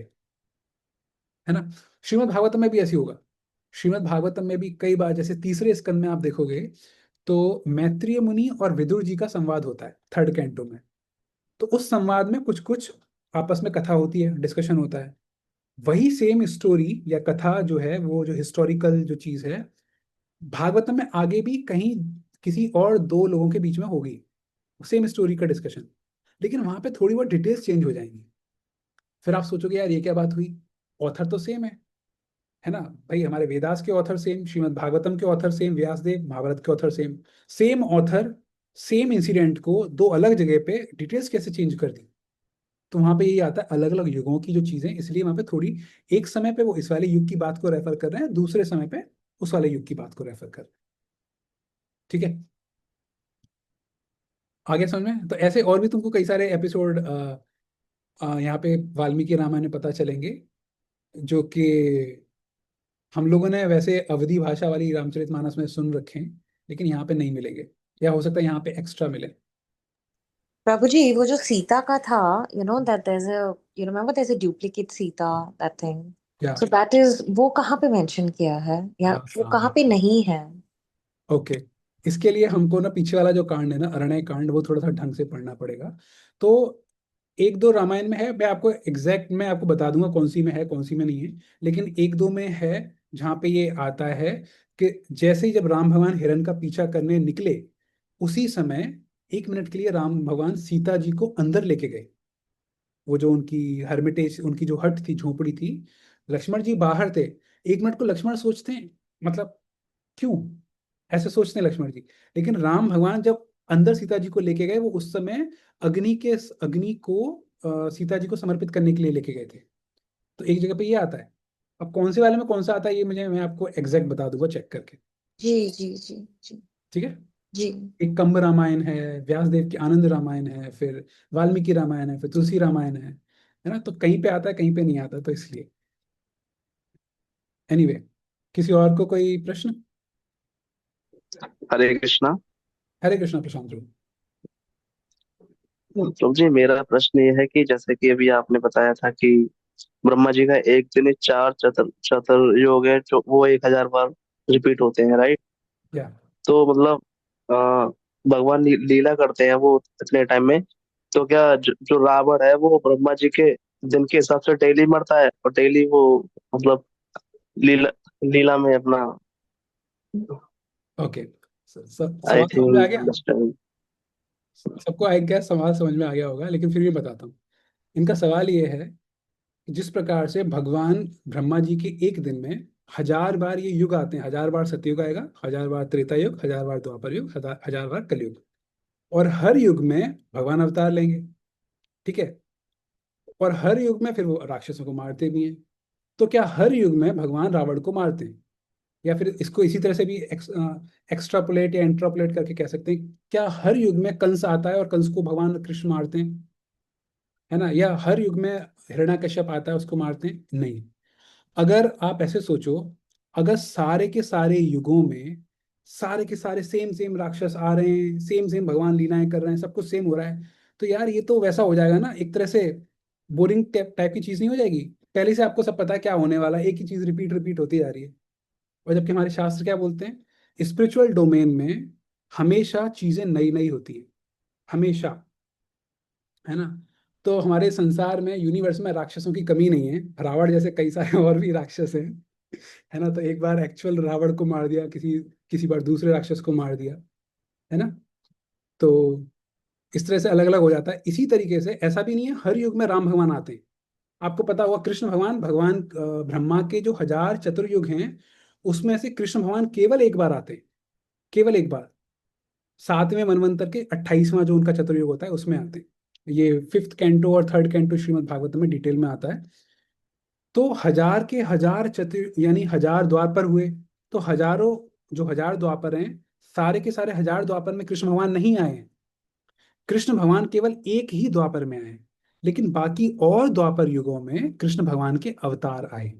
है ना? श्रीमद् भागवतम में भी ऐसी होगा। श्रीमद् भागवतम में भी कई बार, जैसे तीसरे स्कंद में आप देखोगे, तो मैत्रेय मुनि और विदुर जी का संवाद होता है थर्ड कैंटो में। तो उस संवाद में कुछ कुछ आपस में कथा होती है, डिस्कशन होता है। वही सेम स्टोरी या कथा जो है, वो जो हिस्टोरिकल जो चीज है, भागवतम में आगे भी कहीं किसी और दो लोगों के बीच में होगी, सेम स्टोरी का डिस्कशन। लेकिन वहां पे थोड़ी बहुत डिटेल्स चेंज हो जाएंगी। फिर आप सोचोगे यार ये क्या बात हुई, ऑथर तो सेम है ना? भाई हमारे वेदास के ऑथर सेम, श्रीमद् भागवतम के ऑथर सेम, व्यास देव, महाभारत के author same. Same author same incident को दो अलग जगह पे डिटेल्स कैसे चेंज कर दी? तो वहां पे यही आता है अलग अलग युगों की जो चीजें, इसलिए वहां पे थोड़ी, एक समय पे वो इस वाले युग की बात को रेफर कर रहे हैं, दूसरे समय पे उस वाले युग की बात को रेफर कर रहे हैं। ठीक है? आगे समझ में? तो ऐसे और भी तुमको कई सारे एपिसोड यहाँ पे वाल्मीकि रामायण में पता चलेंगे, जो कि हम लोगों ने वैसे अवधी भाषा वाली रामचरितमानस में सुन रखे हैं, लेकिन यहाँ पे नहीं मिलेंगे, या हो सकता है यहाँ पे एक्स्ट्रा मिले। प्रभु जी, वो जो सीता का था, that there's a, remember there's a duplicate Sita, that thing. या So that is, वो कहाँ पे मेंशन किया है, या हाँ वो कहाँ हाँ, पे नहीं है? ओके। इसके लिए हमको ना पीछे वाला जो कांड है ना, अरण्य कांड, वो थोड़ा सा ढंग से पढ़ना पड़ेगा। तो एक दो रामायण में है, मैं आपको एग्जैक्ट मैं आपको बता दूंगा कौन सी में है कौन सी में नहीं है। लेकिन एक दो में है जहाँ पे ये आता है कि जैसे ही जब राम भगवान हिरण का पीछा करने निकले, उसी समय 1 मिनट के लिए राम भगवान सीता जी को अंदर लेके गए। वो जो उनकी हर्मिटेज, उनकी जो हट थी, झोपड़ी थी, लक्ष्मण जी बाहर थे। 1 मिनट को लक्ष्मण सोचते हैं, मतलब क्यों ऐसे सोचते हैं लक्ष्मण जी। लेकिन राम भगवान जब अंदर सीता जी को लेके गए, वो उस समय अग्नि को सीता जी को समर्पित करने के लिए लेके गए थे। तो एक जगह पे ये आता है। अब कौन से वाले में कौन सा आता है, ये मैं आपको एग्जैक्ट बता दूंगा चेक करके। जी जी जी जी ठीक है? जी। एक कंब रामायण है, व्यास देव की आनंद रामायण है, फिर वाल्मीकि रामायण है, फिर तुलसी रामायण है ना? तो कहीं पे आता है कहीं पे नहीं आता, तो इसलिए एनीवे, किसी और को कोई प्रश्न? हरे कृष्णा। हरे कृष्णा प्रशांत जी। तो जी मेरा प्रश्न ये है कि जैसे कि अभी आपने बताया था कि ब्रह्मा जी का एक दिन में चार चतुर्योग है जो वो 1000 बार रिपीट होते हैं, राइट? या तो मतलब अ, भगवान लीला करते हैं वो इतने टाइम में। तो क्या जो रावण है वो ब्रह्मा जी के दिन के हिसाब से डेली मरता है और डेली वो मतलब लीला लीला में अपना, ओके, आई सवाल समझ में आ थिंक गया? अंडरस्टैंड। सबको आई गेस सवाल समझ में आ गया होगा, लेकिन फिर भी बताता हूँ। इनका सवाल ये है कि जिस प्रकार से भगवान ब्रह्मा जी के एक दिन में हजार बार ये युग आते हैं, हजार बार सतयुग आएगा, हजार बार त्रेता युग, हजार बार द्वापर युग, हजार हजार बार कलयुग। और हर युग में भगवान अवतार लेंगे, ठीक है। और हर युग में फिर वो राक्षसों को मारते भी हैं। तो क्या हर युग में भगवान रावण को मारते हैं? या फिर इसको इसी तरह से भी एक्स्ट्रापोलेट या इंट्रापोलेट करके कह सकते हैं, क्या हर युग में कंस आता है और कंस को भगवान कृष्ण मारते हैं, है ना? या हर युग में हिरण्यकश्यप आता है, उसको मारते हैं? नहीं। अगर आप ऐसे सोचो, अगर सारे के सारे युगों में सारे के सारे सेम सेम राक्षस आ रहे हैं, सेम सेम भगवान लीलाएं कर रहे हैं, सब कुछ सेम हो रहा है, तो यार ये तो वैसा हो जाएगा ना, एक तरह से बोरिंग टाइप की चीज नहीं हो जाएगी? पहले से आपको सब पता है क्या होने वाला है, एक ही चीज रिपीट रिपीट होती जा रही है। और जबकि हमारे शास्त्र क्या बोलते हैं, स्पिरिचुअल डोमेन में हमेशा चीजें नई नई होती हैं, हमेशा, है ना? तो हमारे संसार में, यूनिवर्स में राक्षसों की कमी नहीं है, रावण जैसे कई सारे और भी राक्षस हैं, है ना? तो एक बार एक्चुअल रावण को मार दिया, किसी किसी बार दूसरे राक्षस को मार दिया, है ना? तो इस तरह से अलग अलग हो जाता है। इसी तरीके से ऐसा भी नहीं है हर युग में राम भगवान आते हैं। आपको पता होगा कृष्ण भगवान, ब्रह्मा के जो हजार चतुर्युग हैं, उसमें से कृष्ण भगवान केवल एक बार आते हैं, केवल एक बार। सातवें मनवंतर के 28वां जो उनका चतुर्युग होता है उसमें आते हैं। ये फिफ्थ कैंटो और थर्ड कैंटो श्रीमद् भागवत में डिटेल में आता है। तो हजार के हजार चतुर यानी हजार द्वापर हुए। तो हजारों, जो हजार द्वापर हैं, सारे के सारे हजार द्वापर में कृष्ण भगवान नहीं आए हैं। कृष्ण भगवान केवल एक ही द्वापर में आए, लेकिन बाकी और द्वापर युगों में कृष्ण भगवान के अवतार आए।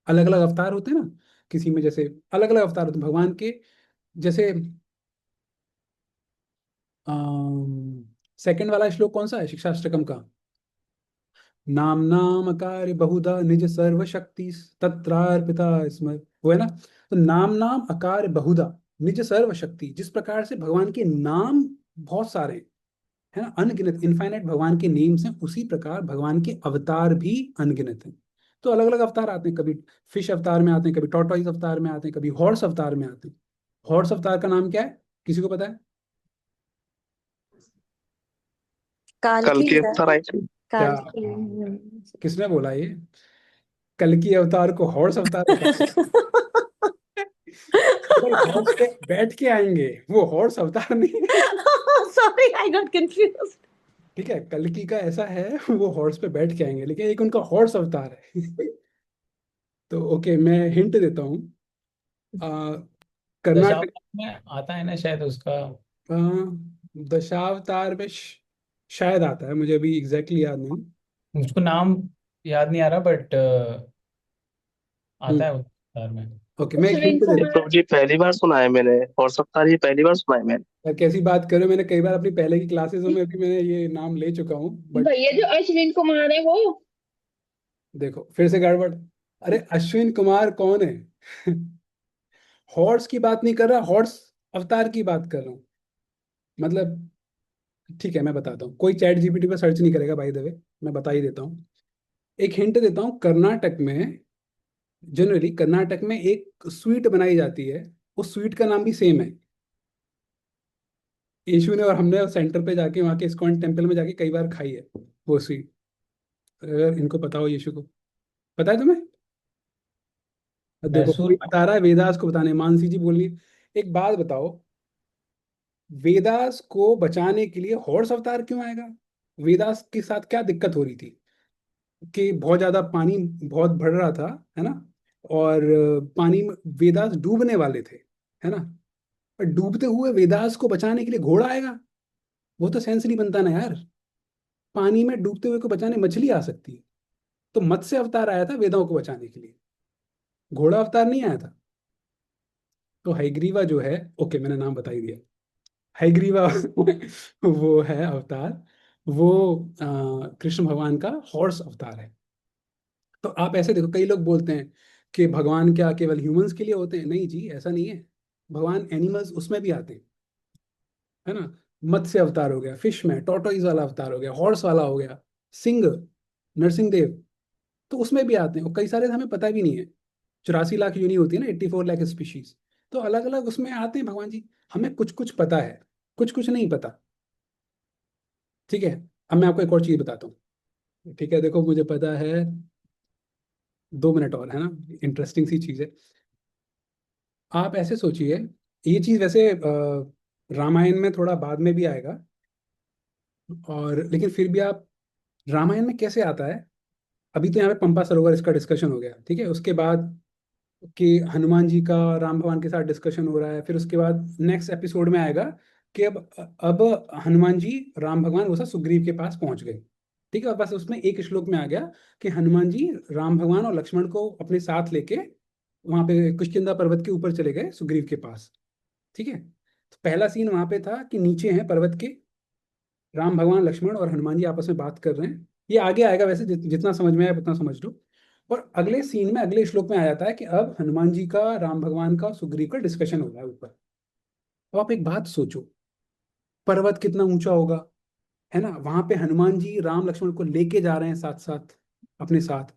अलग अलग अवतार होते हैं ना, किसी में जैसे अलग अलग अवतार होते हैं भगवान के। जैसे सेकंड वाला श्लोक कौन सा है शिक्षाष्टकम का? नाम नाम कार्य बहुधा निज सर्व शक्ति तत्रार्पिता स्म, वो है ना? तो नाम नाम अकार बहुधा निज सर्व शक्ति, जिस प्रकार से भगवान के नाम बहुत सारे हैं, है ना, अनगिनत, इनफाइनाइट भगवान के नेम्स हैं, उसी प्रकार भगवान के अवतार भी अनगिनत हैं। तो अलग अलग अवतार आते हैं, कभी फिश अवतार में आते हैं, कभी टॉर्टोइज अवतार में आते हैं, कभी हॉर्स अवतार में आते हैं। हॉर्स अवतार का नाम क्या है, किसी को पता है? कल काल्की की सर, अवतार आई थी। क्या, काल्की। किसने बोला ये? कल की अवतार को हॉर्स अवतार बता? अगर हॉर्स पे बैठ के आएंगे वो हॉर्स अवतार नहीं है। Sorry, I got confused. ठीक है, कल्कि का ऐसा है, वो हॉर्स पे बैठ के आएंगे, लेकिन एक उनका हॉर्स अवतार है। तो ओके, मैं हिंट देता हूँ। आ, कर्नाटक, दशावतार में आता है ना शायद उसका। आ, दशावतार में शायद आता है, मुझे अभी एग्जैक्टली याद नहीं। मुझको नाम याद नहीं आ रहा, बट हम्म, आता है उस अवतार में। ओके, मैं एक अश्विन हिंट दे ये देता प्रभु जी पहली बार सुना है मैंने, और सप्ताह ये पहली बार सुना है मैंने। हूँ। कैसी बात करो, मैंने कई बार अपनी पहले की क्लासेसों में भी मैंने ये नाम ले चुका हूँ, बट भैया जो अश्विन कुमार है वो। देखो फिर से गड़बड़। अरे अश्विन कुमार कौन है? हॉर्स की बात नहीं कर रहा, हॉर्स अवतार की बात कर रहा हूँ। मतलब ठीक है, मैं बताता हूँ, कोई चैट जीपीटी पर सर्च नहीं करेगा बाय द वे, मैं बता ही देता हूँ। एक हिंट देता हूँ, कर्नाटक में, जनरली कर्नाटक में एक स्वीट बनाई जाती है, उस स्वीट का नाम भी सेम है। यीशु ने और हमने सेंटर पे जाके, वहाँ के इस्कॉन टेम्पल में जाके कई बार खाई है वो स्वीट। अगर इनको पता हो, यीशु को पता है तुम्हें? अब देखो, मैसूर। कोई बता रहा है वेदास को बताने, मानसी जी बोल रही है। एक बात बताओ, वेदास को बचाने के लिए हॉर्स अवतार क्यों आएगा? वेदास के साथ क्या दिक्कत हो रही थी कि बहुत ज्यादा पानी बहुत बढ़ रहा था, है ना? और पानी में वेदास डूबने वाले थे, है ना? और डूबते हुए वेदास को बचाने के लिए घोड़ा आएगा? वो तो सेंस नहीं बनता ना यार। पानी में डूबते हुए को बचाने मछली आ सकती है। तो मत्स्य अवतार आया था वेदों को बचाने के लिए, घोड़ा अवतार नहीं आया था। तो हयग्रीवा जो है, ओके मैंने नाम बता ही दिया, हयग्रीवा वो है अवतार, वो कृष्ण भगवान का हॉर्स अवतार है। तो आप ऐसे देखो, कई लोग बोलते हैं कि भगवान क्या केवल ह्यूमंस के लिए होते हैं? नहीं जी, ऐसा नहीं है। भगवान एनिमल्स उसमें भी आते हैं, है ना? मत्स्य अवतार हो गया, फिश में टॉर्टोइज वाला अवतार हो गया, हॉर्स वाला हो गया, सिंह, नरसिंह देव, तो उसमें भी आते हैं। और कई सारे तो हमें पता भी नहीं है, 84 लाख यूनि होती है ना, 84 लाख स्पीशीज। तो अलग अलग उसमें आते हैं भगवान जी। हमें कुछ कुछ पता है, कुछ कुछ नहीं पता। ठीक है, अब मैं आपको एक और चीज बताता हूँ। ठीक है, देखो मुझे पता है, 2 मिनट और है ना, इंटरेस्टिंग सी चीज है। आप ऐसे सोचिए, ये चीज वैसे रामायण में थोड़ा बाद में भी आएगा, और लेकिन फिर भी आप, रामायण में कैसे आता है, अभी तो यहाँ पे पंपा सरोवर इसका डिस्कशन हो गया, ठीक है, उसके बाद कि हनुमान जी का राम भगवान के साथ डिस्कशन हो रहा है, फिर उसके बाद नेक्स्ट एपिसोड में आएगा कि अब हनुमान जी राम भगवान वो सब सुग्रीव के पास पहुंच गए, ठीक है, और बस उसमें एक श्लोक में आ गया कि हनुमान जी राम भगवान और लक्ष्मण को अपने साथ लेके वहां पे किष्किंधा पर्वत के ऊपर चले गए सुग्रीव के पास, ठीक है। तो पहला सीन वहां पे था कि नीचे है पर्वत के, राम भगवान लक्ष्मण और हनुमान जी आपस में बात कर रहे हैं। ये आगे आएगा वैसे, जितना समझ में आया उतना समझ लो। और अगले सीन में, अगले श्लोक में आ जाता है कि अब हनुमान जी का, राम भगवान का, सुग्रीव का डिस्कशन हो रहा है ऊपर। तो आप एक बात सोचो, पर्वत कितना ऊंचा होगा, है ना, वहां पे हनुमान जी राम लक्ष्मण को लेके जा रहे हैं साथ साथ अपने साथ।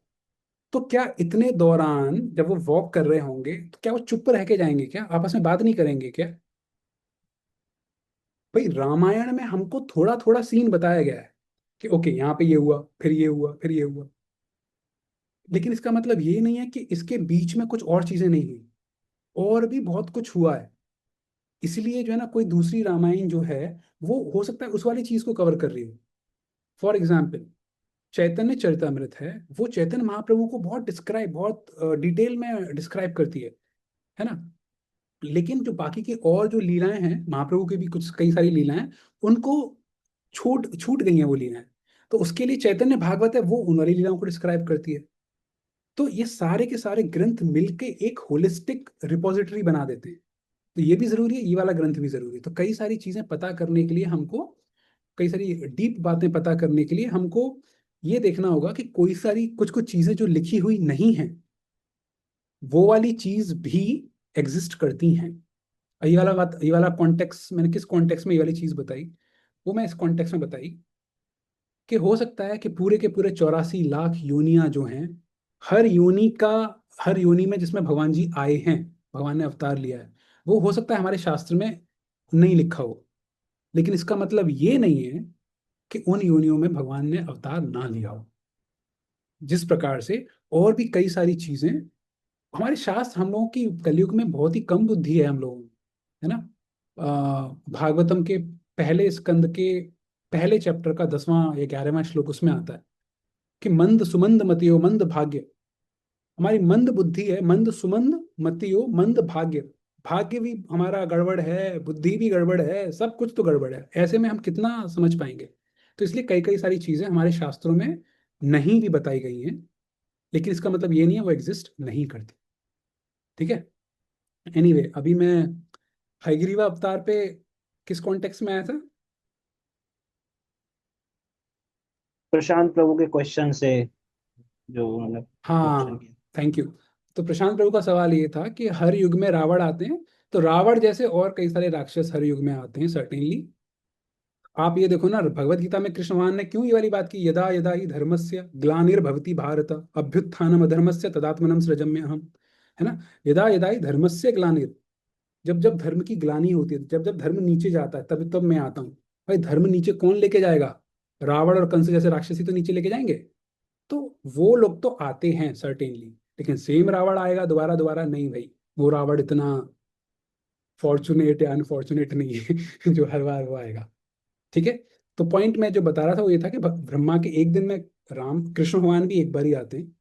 तो क्या इतने दौरान जब वो वॉक कर रहे होंगे तो क्या वो चुप रह के जाएंगे, क्या आपस में बात नहीं करेंगे क्या? भाई रामायण में हमको थोड़ा थोड़ा सीन बताया गया है कि ओके यहाँ पे ये हुआ, फिर ये हुआ, फिर ये हुआ, लेकिन इसका मतलब ये नहीं है कि इसके बीच में कुछ और चीजें नहीं हुई, और भी बहुत कुछ हुआ है। इसलिए जो है ना, कोई दूसरी रामायण जो है वो हो सकता है उस वाली चीज को कवर कर रही हो। फॉर एग्जाम्पल, चैतन्य चरितमृत है, वो चैतन्य महाप्रभु को बहुत डिटेल में डिस्क्राइब करती है ना। लेकिन जो बाकी की और जो लीलाएं हैं, महाप्रभु की भी कुछ कई सारी लीलाएं, उनको छूट छूट गई हैं वो लीलाएं। तो उसके लिए चैतन्य भागवत है, वो उन वाली लीलाओं को डिस्क्राइब करती है। तो ये सारे के सारे ग्रंथ मिलके एक होलिस्टिक रिपोजिटरी बना देते हैं। तो ये भी जरूरी है, ये वाला ग्रंथ भी जरूरी है। तो कई सारी चीजें पता करने के लिए हमको, कई सारी डीप बातें पता करने के लिए हमको ये देखना होगा कि कोई सारी कुछ कुछ चीजें जो लिखी हुई नहीं है, वो वाली चीज भी एग्जिस्ट करती हैं। ये वाला बात, ये वाला कॉन्टेक्स्ट मैंने किस कॉन्टेक्स्ट में ये वाली चीज बताई, वो मैं इस कॉन्टेक्स्ट में बताई कि हो सकता है कि पूरे के पूरे 84 लाख योनियां जो हैं, हर योनि का, हर योनि में जिसमें भगवान जी आए हैं, भगवान ने अवतार लिया है, वो हो सकता है हमारे शास्त्र में नहीं लिखा हो। लेकिन इसका मतलब ये नहीं है कि उन योनियों में भगवान ने अवतार ना लिया हो। जिस प्रकार से और भी कई सारी चीजें, हमारे शास्त्र, हम लोगों की कलयुग में बहुत ही कम बुद्धि है हम लोगों में, है ना। भागवतम के पहले स्कंद के पहले चैप्टर का 10वां या 11वां श्लोक, उसमें आता है कि मंद सुमंद मतियो मंद भाग्य। हमारी मंद बुद्धि है, मंद सुमंद मतियो मंद भाग्य। भाग्य भी हमारा गड़बड़ है, बुद्धि भी गड़बड़ है, सब कुछ तो गड़बड़ है। ऐसे में हम कितना समझ पाएंगे? तो इसलिए कई कई सारी चीजें हमारे शास्त्रों में नहीं भी बताई गई हैं, लेकिन इसका मतलब ये नहीं है वो एग्जिस्ट नहीं करती, ठीक है। एनीवे, अभी मैं हयग्रीवा अवतार पे किस कॉन्टेक्स्ट में आया था? प्रशांत प्रभु के क्वेश्चन से, जो उन्होंने क्वेश्चन हाँ, किया। Thank you. तो प्रशांत प्रभु का सवाल ये था कि हर युग में रावण आते हैं, तो रावण जैसे और कई सारे राक्षस हर युग में आते हैं सर्टेनली। आप ये देखो ना, भगवत गीता में कृष्ण भगवान ने क्यों ये वाली बात की, यदा यदा ही धर्मस्य ग्लानिर्भवति भारत अभ्युत्थानम अधर्मस्य तदात्मनम सृजाम्यहम्, है ना। यदा यदा ही धर्मस्य ग्लानिर, जब जब धर्म की ग्लानि होती है, जब जब धर्म नीचे जाता है, तब तब मैं आता हूँ। भाई धर्म नीचे कौन लेके जाएगा? रावण और कंस जैसे राक्षसी तो नीचे लेके जाएंगे। तो वो लोग तो आते हैं सर्टेनली, लेकिन सेम रावण आएगा दोबारा दोबारा नहीं भाई। वो रावण इतना फॉर्चुनेट या अनफॉर्चुनेट नहीं है जो हर बार वो आएगा, ठीक है। तो पॉइंट मैं जो बता रहा था वो ये था कि ब्रह्मा के एक दिन में राम कृष्ण भगवान भी एक बार ही आते हैं,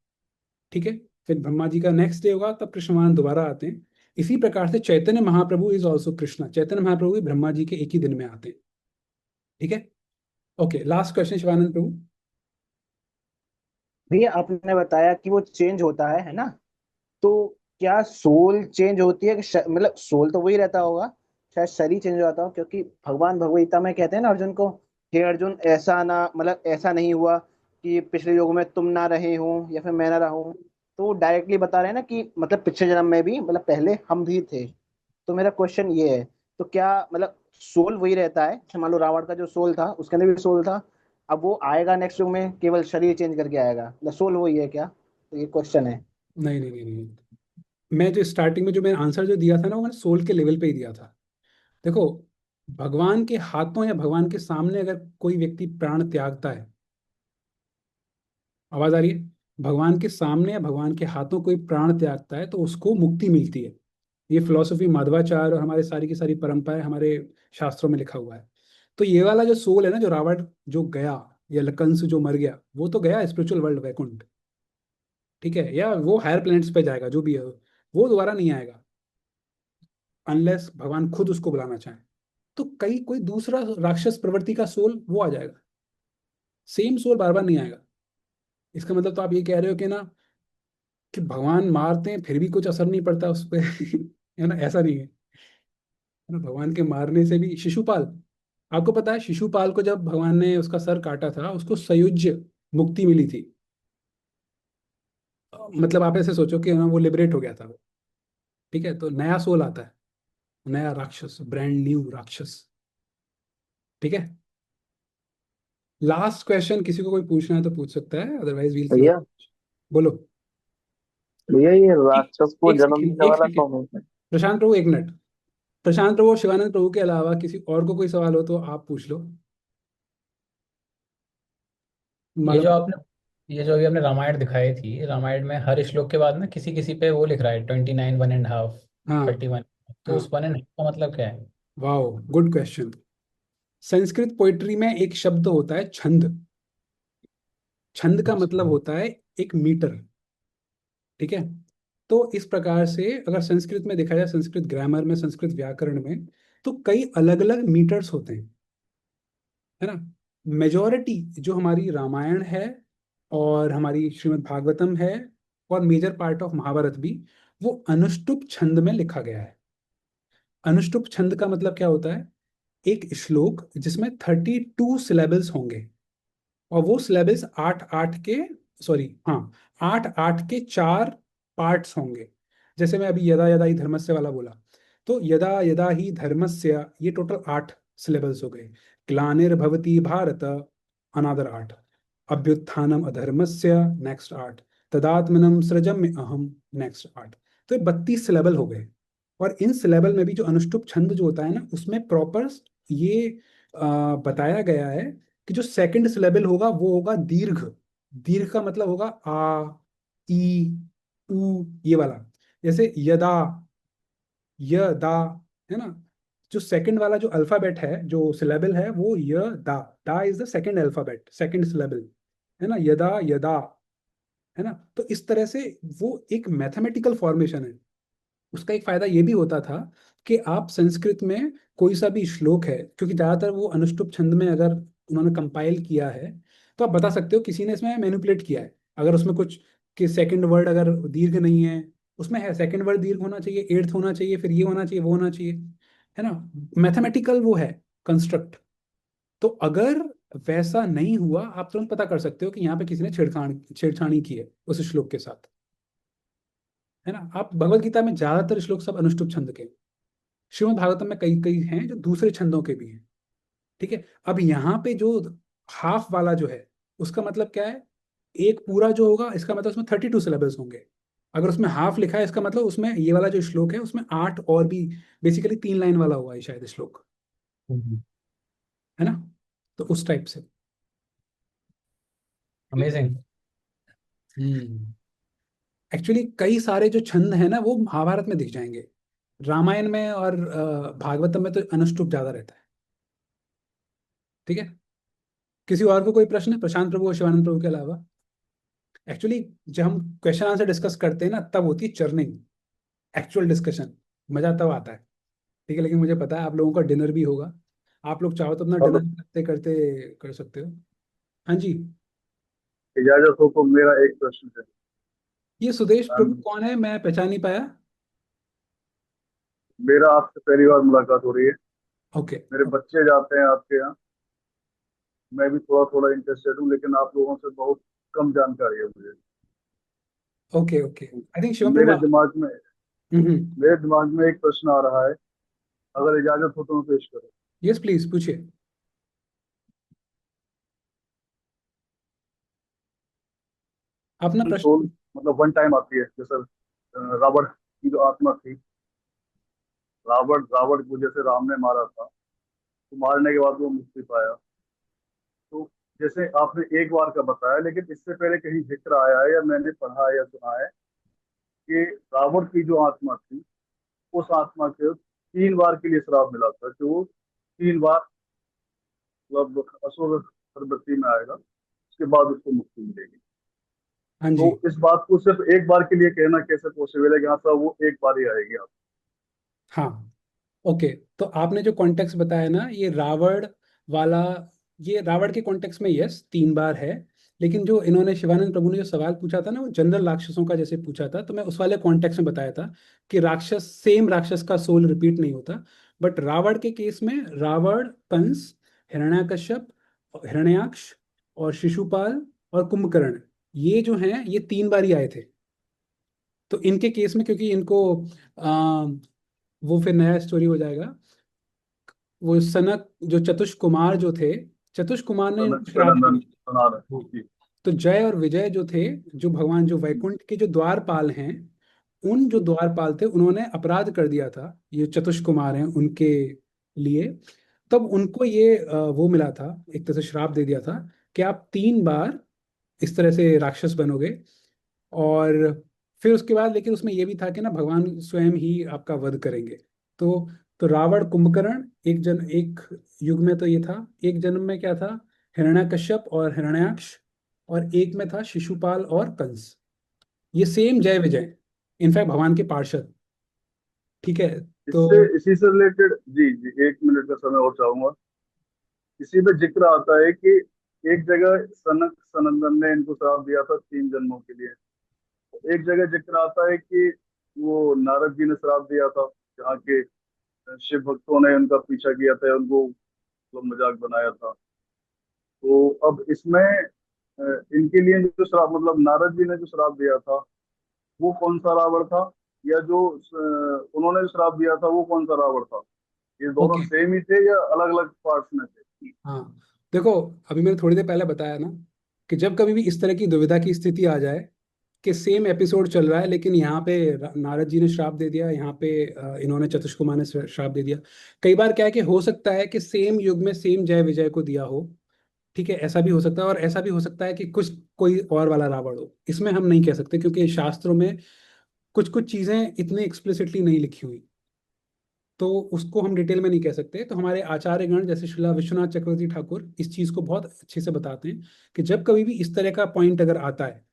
ठीक है। फिर ब्रह्मा जी का नेक्स्ट डे होगा, तब कृष्ण भगवान दोबारा आते हैं। इसी प्रकार से चैतन्य महाप्रभु इज ऑल्सो कृष्णा, चैतन्य महाप्रभु भी ब्रह्मा जी के एक ही दिन में आते हैं, ठीक है। ओके, लास्ट क्वेश्चन शिवानंद प्रभु। भैया आपने बताया कि वो चेंज होता है ना, तो क्या सोल चेंज होती है कि मतलब सोल तो वही रहता होगा, शायद शरीर चेंज हो जाता हो, क्योंकि भगवान भगवत गीता में कहते हैं ना अर्जुन को, हे अर्जुन ऐसा ना, मतलब ऐसा नहीं हुआ कि पिछले युग में तुम ना रहे हो या फिर मैं ना रहा हूँ। तो वो डायरेक्टली बता रहे हैं ना कि मतलब पिछले जन्म में भी, मतलब पहले हम भी थे। तो मेरा क्वेश्चन ये है, तो क्या मतलब सोल वही रहता है? जैसे मान लो रावण का जो सोल था उसके अंदर भी सोल था, अब वो आएगा नेक्स्ट युग में केवल शरीर चेंज करके आएगा, मतलब सोल वही है क्या? तो ये क्वेश्चन है। नहीं नहीं नहीं नहीं, मैं जो स्टार्टिंग में जो मैंने आंसर जो दिया था ना, वो मैंने सोल के लेवल पे ही दिया था। देखो, भगवान के हाथों या भगवान के सामने अगर कोई व्यक्ति प्राण त्यागता है, आवाज आ रही है? भगवान के सामने या भगवान के हाथों कोई प्राण त्यागता है तो उसको मुक्ति मिलती है। ये फिलॉसफी माधवाचार्य और हमारे सारी की सारी परंपराएं हमारे शास्त्रों में लिखा हुआ है। तो ये वाला जो सोल है ना, जो रावण जो गया, या कंस जो मर गया, वो तो गया स्पिरिचुअल वर्ल्ड, वैकुंठ। ठीक है, या वो हायर प्लैनेट्स पे जाएगा, जो भी है, वो दोबारा नहीं आएगा अनलेस भगवान खुद उसको बुलाना चाहे। तो कई कोई दूसरा राक्षस प्रवृत्ति का सोल वो आ जाएगा, सेम सोल बार बार नहीं आएगा। इसका मतलब तो आप ये कह रहे हो कि ना, कि भगवान मारते हैं फिर भी कुछ असर नहीं पड़ता उस पर है ना, ऐसा नहीं है ना। भगवान के मारने से भी, शिशुपाल, आपको पता है शिशुपाल को जब भगवान ने उसका सर काटा था, उसको सयुज्य मुक्ति मिली थी। मतलब आप ऐसे सोचो कि ना, वो लिबरेट हो गया था वो। ठीक है, तो नया सोल आता है, नया राक्षस, ब्रांड न्यू राक्षस। ठीक है, लास्ट क्वेश्चन किसी को कोई पूछना है तो पूछ सकता है, अदरवाइज वील क्लोज। भैया बोलो। भैया ये एक राक्षस को एक जन्म सेकेंड, देने एक वाला सेकेंड, कौन है? प्रशांत प्रभु, एक मिनट। प्रशांत प्रभु और शिवानंद प्रभु के अलावा किसी और को कोई सवाल हो तो आप पूछ लो। ये जो मालूम। आपने ये जो अभी आपने रामायण दिखाई थी, रामायण में हर श्लोक के बाद ना किसी किसी पे वो लिख रहा है 29 1.5, हाँ 31। तो हाँ, उस 1.5 का मतलब क्या है? Wow, good question. Sanskrit poetry में एक शब्द होता है छंद। छंद का अच्छा। मतलब होता है एक मीटर। ठीक है, तो इस प्रकार से अगर संस्कृत में देखा जाए, संस्कृत ग्रामर में, संस्कृत व्याकरण में, तो कई अलग अलग मीटर्स होते हैं, है ना। मेजॉरिटी जो हमारी रामायण है और हमारी श्रीमद् भागवतम है और मेजर पार्ट ऑफ महाभारत भी, वो अनुष्टुप छंद में लिखा गया है। अनुष्टुप छंद का मतलब क्या होता है? एक श्लोक जिसमें 32 सिलेबल्स होंगे, और वो सिलेबल्स आठ आठ के, सॉरी हाँ, आठ आठ के चार पार्ट्स होंगे। जैसे मैं अभी यदा यदा ही धर्मस्य वाला बोला, तो यदा यदा ही धर्मस्य, ये टोटल 8 सिलेबल्स हो गए। ग्लानिर्भवति भारत, अनादर 8। अभ्युत्थानम अधर्मस्य, नेक्स्ट 8। तदात्मनम सृजम्य अहम, नेक्स्ट 8। तो ये 32 सिलेबल हो गए। और इन सिलेबल में भी जो अनुष्टुप छंद जो होता है ना, उसमें प्रॉपर ये बताया गया है कि जो सेकंड सिलेबल होगा वो होगा दीर्घ। दीर्घ का मतलब होगा आ, ई, उ, ये वाला। जैसे यदा, य, दा, है ना। जो सेकंड वाला जो अल्फाबेट है, जो सिलेबल है, वो य, दा। दा is the second alphabet, second syllable, है ना, यदा यदा, है ना। तो इस तरह से वो एक मैथमेटिकल फॉर्मेशन है। उसका एक फायदा ये भी होता था कि आप संस्कृत में कोई सा भी श्लोक है, क्योंकि ज्यादातर वो अनुष्टुप छंद में अगर उन्होंने कंपाइल किया है, तो आप बता सकते हो किसी ने इसमें मैनिपुलेट किया है। अगर उसमें कुछ, कि सेकंड वर्ड अगर दीर्घ नहीं है, उसमें है सेकंड वर्ड दीर्घ होना चाहिए, एर्थ होना चाहिए, फिर ये होना चाहिए, वो होना चाहिए, है ना। मैथमेटिकल वो है कंस्ट्रक्ट। तो अगर वैसा नहीं हुआ, आप तुरंत पता कर सकते हो कि यहाँ पे किसी ने छेड़छाड़ी की है उस श्लोक के साथ, है ना। आप भगवत गीता में ज्यादातर श्लोक सब अनुष्टुप छंद के हैं। श्रीमद् भागवतम में कई कई हैं जो दूसरे छंदों के भी हैं। ठीक है, अब यहाँ पे जो हाफ वाला जो है, उसका मतलब क्या है? एक पूरा जो होगा, इसका मतलब उसमें 32 सिलेबस होंगे। अगर उसमें हाफ लिखा है, इसका मतलब उसमें ये वाला जो श्लोक है, उसमें 8 और भी, बेसिकली 3 लाइन वाला हुआ है शायद श्लोक, है ना। तो उस टाइप से। अमेजिंग। हम्म, एक्चुअली कई सारे जो छंद है ना, वो महाभारत में दिख जाएंगे। रामायण में और भागवतम में तो अनुष्टुप ज्यादा रहता है। ठीक है, किसी और को कोई प्रश्न है, प्रशांत प्रभु और शिवानंद प्रभु के अलावा? एक्चुअली जब हम क्वेश्चन आंसर डिस्कस करते हैं ना, तब होती है चर्निंग, एक्चुअल डिस्कशन, मजा तब आता है। ठीक है, लेकिन मुझे पता है आप लोगों का डिनर भी होगा। आप लोग चाहो तो अपना हेलो। डिनर करते करते कर सकते हो। हाँ जी। इजाजत हो तो मेरा एक प्रश्न है। ये सुदेश प्रभु अम, कौन है, मैं पहचान नहीं पाया। मेरा आपसे पहली बार मुलाकात हो रही है। ओके। मेरे बच्चे जाते हैं आपके यहाँ। मैं भी थोड़ा थोड़ा इंटरेस्टेड हूँ, लेकिन आप लोगों से बहुत कम जानकारी है मुझे। Okay okay, I think Shivam Prabhu मेरे आप। दिमाग में हम्म। मेरे दिमाग में एक प्रश्न आ रहा है। अगर इजाजत हो तो मैं पेश करूँ। यस प्लीज, पूछिए। अपना सोल प्रश्न। मतलब वन टाइम आती है, जैसे रावण की जो आत्मा थी। रावण रावण को जैसे राम ने मारा था, तो मारने के बाद वो मुक्ति पाया। तो जैसे आपने एक बार का बताया, लेकिन इससे पहले कहीं जिक्र आया है या मैंने पढ़ा है या सुना है कि रावण की जो आत्मा थी, उस आत्मा के 3 बार के लिए श्राप मिला था कि वो 3 बार मतलब असुर प्रवृत्ति में आएगा, उसके बाद उसको मुक्ति मिलेगी। हाँ तो जी। इस बात को सिर्फ एक बार के लिए कहना कैसे पॉसिबल है कि हाँ साहब वो एक बार ही आएगी आप। हाँ, ओके। तो आपने जो कॉन्टेक्स्ट बताया ना, ये रावण वाला, ये रावण के कॉन्टेक्स्ट में यस 3 बार है। लेकिन जो इन्होंने शिवानंद प्रभु ने जो सवाल पूछा था ना, वो जनरल राक्षसों का जैसे पूछा था, तो मैं उस वाले कॉन्टेक्स्ट में बताया था कि राक्षस, सेम राक्षस का सोल रिपीट नहीं होता। बट रावण के केस में रावण, कंस, हिरण्यकश्यप, हिरण्याक्ष और शिशुपाल और कुंभकर्ण, ये जो हैं ये 3 बार ही आए थे। तो इनके केस में क्योंकि इनको आ, वो फिर नया स्टोरी हो जाएगा। वो सनक, जो चतुष कुमार जो थे, चतुष कुमार ने इनको श्राप दे सनंदन दिया। सनातन हाँ। जी। तो जय और विजय जो थे, जो भगवान, जो वैकुंठ के जो द्वारपाल हैं, उन जो द्वारपाल थे उन्होंने अपराध कर दिया था, ये चतुष कुमार हैं उनके लिए। तब उनको ये वो मिला था, एक तरह से श्राप दे दिया था कि आप 3 बार इस तरह से राक्षस बनोगे। और फिर उसके बाद लेकिन उसमें यह भी था कि ना भगवान स्वयं ही आपका वध करेंगे। तो रावण, कुंभकर्ण, एक युग में तो ये था, एक जन्म में क्या था, हिरण्यकश्यप और हिरण्याक्ष, और एक में था शिशुपाल और कंस। ये सेम जय विजय, इनफैक्ट भगवान के पार्षद। ठीक है। तो इससे इसी से रिलेटेड जी जी 1 मिनट का समय और चाहूंगा। इसी में जिक्र आता है कि एक जगह सनक सनंदन ने इनको श्राप दिया था 3 जन्मों के लिए। एक जगह जिक्र आता है कि वो नारद जी ने श्राप दिया था, जहाँ के शिव भक्तों ने उनका पीछा किया था, उनको मतलब मजाक बनाया था। तो अब इसमें इनके लिए जो श्राप, मतलब नारद जी ने जो श्राप दिया था, वो कौन सा रावण था, या जो उन्होंने जो श्राप दिया था वो कौन सा रावण था? ये दोनों ओके। सेम ही थे या अलग अलग पार्ट्स में थे? हाँ, देखो, अभी मैंने थोड़ी देर पहले बताया ना कि जब कभी भी इस तरह की दुविधा की स्थिति आ जाए कि सेम एपिसोड चल रहा है लेकिन यहाँ पे नारद जी ने श्राप दे दिया, यहाँ पे इन्होंने, चतुष कुमार ने श्राप दे दिया। कई बार क्या है कि हो सकता है कि सेम युग में सेम जय विजय को दिया हो। ठीक है, ऐसा भी हो सकता है, और ऐसा भी हो सकता है कि कुछ कोई और वाला रावण हो। इसमें हम नहीं कह सकते क्योंकि शास्त्रों में कुछ कुछ चीजें इतनी एक्सप्लिसिटली नहीं लिखी हुई, तो उसको हम डिटेल में नहीं कह सकते। तो हमारे आचार्यगण जैसे श्रीला विश्वनाथ चक्रवर्ती ठाकुर इस चीज को बहुत अच्छे से बताते हैं कि जब कभी भी इस तरह का पॉइंट अगर आता है,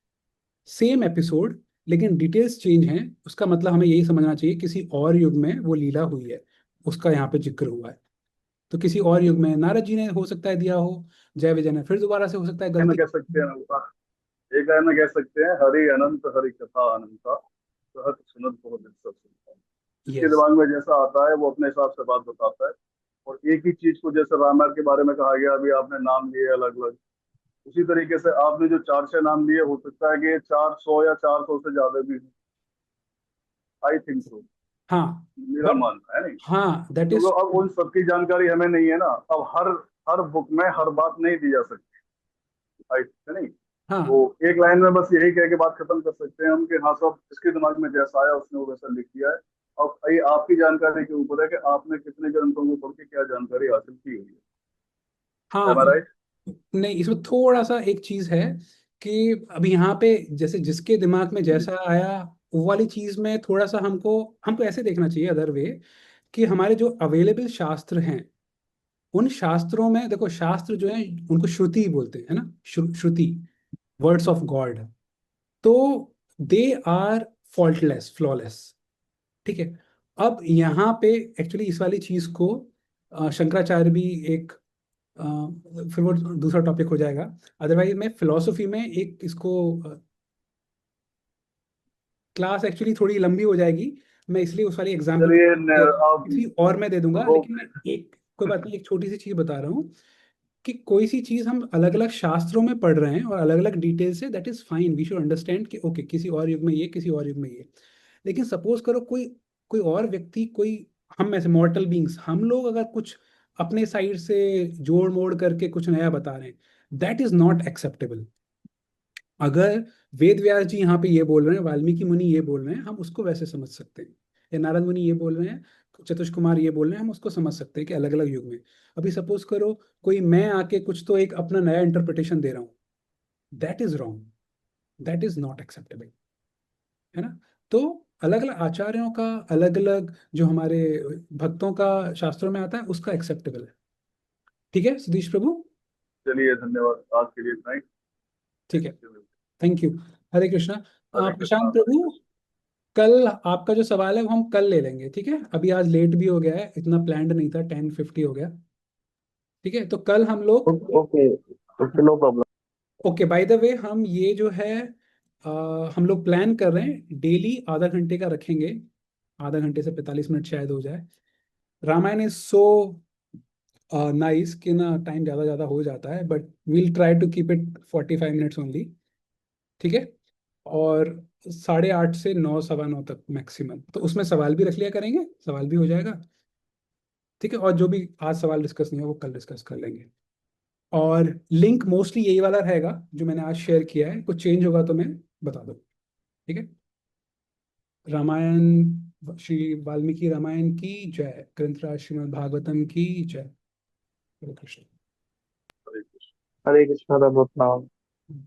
सेम एपिसोड लेकिन डिटेल्स चेंज हैं, उसका मतलब हमें यही समझना चाहिए किसी और युग में वो लीला हुई है, उसका यहाँ पे जिक्र हुआ है। तो किसी और युग में नारद जी ने हो सकता है दिया हो, जय विजय ने फिर दोबारा से हो सकता है है ना, गलती। कह सकते हैं ना, एक है ना, कह सकते हैं हरि अनंत हरि कथा अनंता, सहत सुनत बहुत सब सुनता है। जिसके यस। दिमाग में जैसा आता है वो अपने हिसाब से बात बताता है। और एक ही चीज को, जैसे रामायण के बारे में कहा गया, अभी आपने नाम लिए अलग अलग, उसी तरीके से आपने जो 4-6 नाम लिए, हो सकता है कि ये 400 या 400 से ज्यादा भी हो। आई थिंक सो, हाँ, मेरा बट मानना है नहीं। हाँ, दैट क्योंकि इज। अब उन सबकी जानकारी हमें नहीं है ना। अब हर हर बुक में हर बात नहीं दी जा सकती। आई है नहीं। तो हाँ, एक लाइन में बस यही कह के बात खत्म कर सकते हैं हम कि हाँ सब इसके दिमाग में जैसा आया उसने वो वैसा लिख दिया है। अब ये आपकी जानकारी के ऊपर है कि आपने कितने ग्रंथों को पढ़ के क्या जानकारी हासिल की हुई है। हाँ, एम आई राइट? नहीं, इसमें थोड़ा सा एक चीज है कि अभी यहाँ पे जैसे जिसके दिमाग में जैसा आया, वो वाली चीज में थोड़ा सा हमको हमको ऐसे देखना चाहिए अदर वे, कि हमारे जो अवेलेबल शास्त्र हैं, उन शास्त्रों में देखो, शास्त्र जो है उनको श्रुति बोलते हैं, है ना, श्रुति, वर्ड्स ऑफ गॉड। तो दे आर फॉल्टलेस, फ्लॉलेस। ठीक है। अब यहाँ पे एक्चुअली इस वाली चीज को शंकराचार्य भी एक, अ, फिर वो दूसरा टॉपिक हो जाएगा। अदरवाइज मैं फिलोसफी में एक इसको क्लास एक्चुअली थोड़ी लंबी हो जाएगी, मैं इसलिए उस वाली एग्जाम्पल को चलिए अब किसी और में दे दूंगा। वो लेकिन मैं एक, कोई बात नहीं, एक छोटी सी चीज बता रहा हूँ कि कोई सी चीज हम अलग अलग शास्त्रों में पढ़ रहे हैं और अलग अलग डिटेल से, that is fine, we should understand कि ओके किसी और युग में ये, किसी और युग में ये। लेकिन सपोज करो कोई कोई और व्यक्ति, कोई, हम ऐसे मॉर्टल बींग्स, हम लोग अगर कुछ अपने साइड से जोड़ मोड़ करके कुछ नया बता रहे हैं, दैट इज नॉट एक्सेप्टेबल। अगर वेद व्यास जी यहाँ पे ये बोल रहे हैं, वाल्मीकि मुनि ये बोल रहे हैं, हम उसको वैसे समझ सकते हैं। या नारद मुनि ये बोल रहे हैं, चतुष कुमार ये बोल रहे हैं, हम उसको समझ सकते हैं कि अलग अलग युग में। अभी सपोज करो कोई मैं आके कुछ तो एक अपना नया इंटरप्रिटेशन दे रहा हूँ, that is wrong, that is not acceptable, है ना। तो अलग अलग आचार्यों का, अलग अलग जो हमारे भक्तों का शास्त्रों में आता है उसका एक्सेप्टेबल है। ठीक है सतीश प्रभु, चलिए धन्यवाद, आज के लिए इतना ही। ठीक है, थैंक यू। हरे कृष्णा। हरे कृष्णा, प्रशांत हरे प्रभु, कल आपका जो सवाल है वो हम कल ले लेंगे, ठीक है। अभी आज लेट भी हो गया है, इतना प्लान्ड नहीं था, 10:50 हो गया। ठीक है, तो कल हम लोग, okay okay, no problem. Okay by the way, हम ये जो है हम लोग प्लान कर रहे हैं डेली आधा घंटे का रखेंगे, आधा घंटे से 45 मिनट शायद हो जाए। रामायण इज सो नाइस कि ना टाइम ज़्यादा ज़्यादा हो जाता है, but we'll try to keep it 45 minutes only, ठीक है। और 8:30 से 9, 9:15 तक मैक्सिमम, तो उसमें सवाल भी रख लिया करेंगे, सवाल भी हो जाएगा, ठीक है। और जो भी आज सवाल डिस्कस नहीं है वो कल डिस्कस कर लेंगे। और लिंक मोस्टली यही वाला रहेगा जो मैंने आज शेयर किया है, कुछ चेंज होगा तो मैं बता दूँ, ठीक है। रामायण, श्री वाल्मीकि रामायण की जय, ग्रंथराज श्रीमद् भागवतम की जय। हरे कृष्ण। कृष्णा। हरे कृष्णा, राम राम।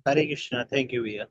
हरे कृष्णा, थैंक यू भैया।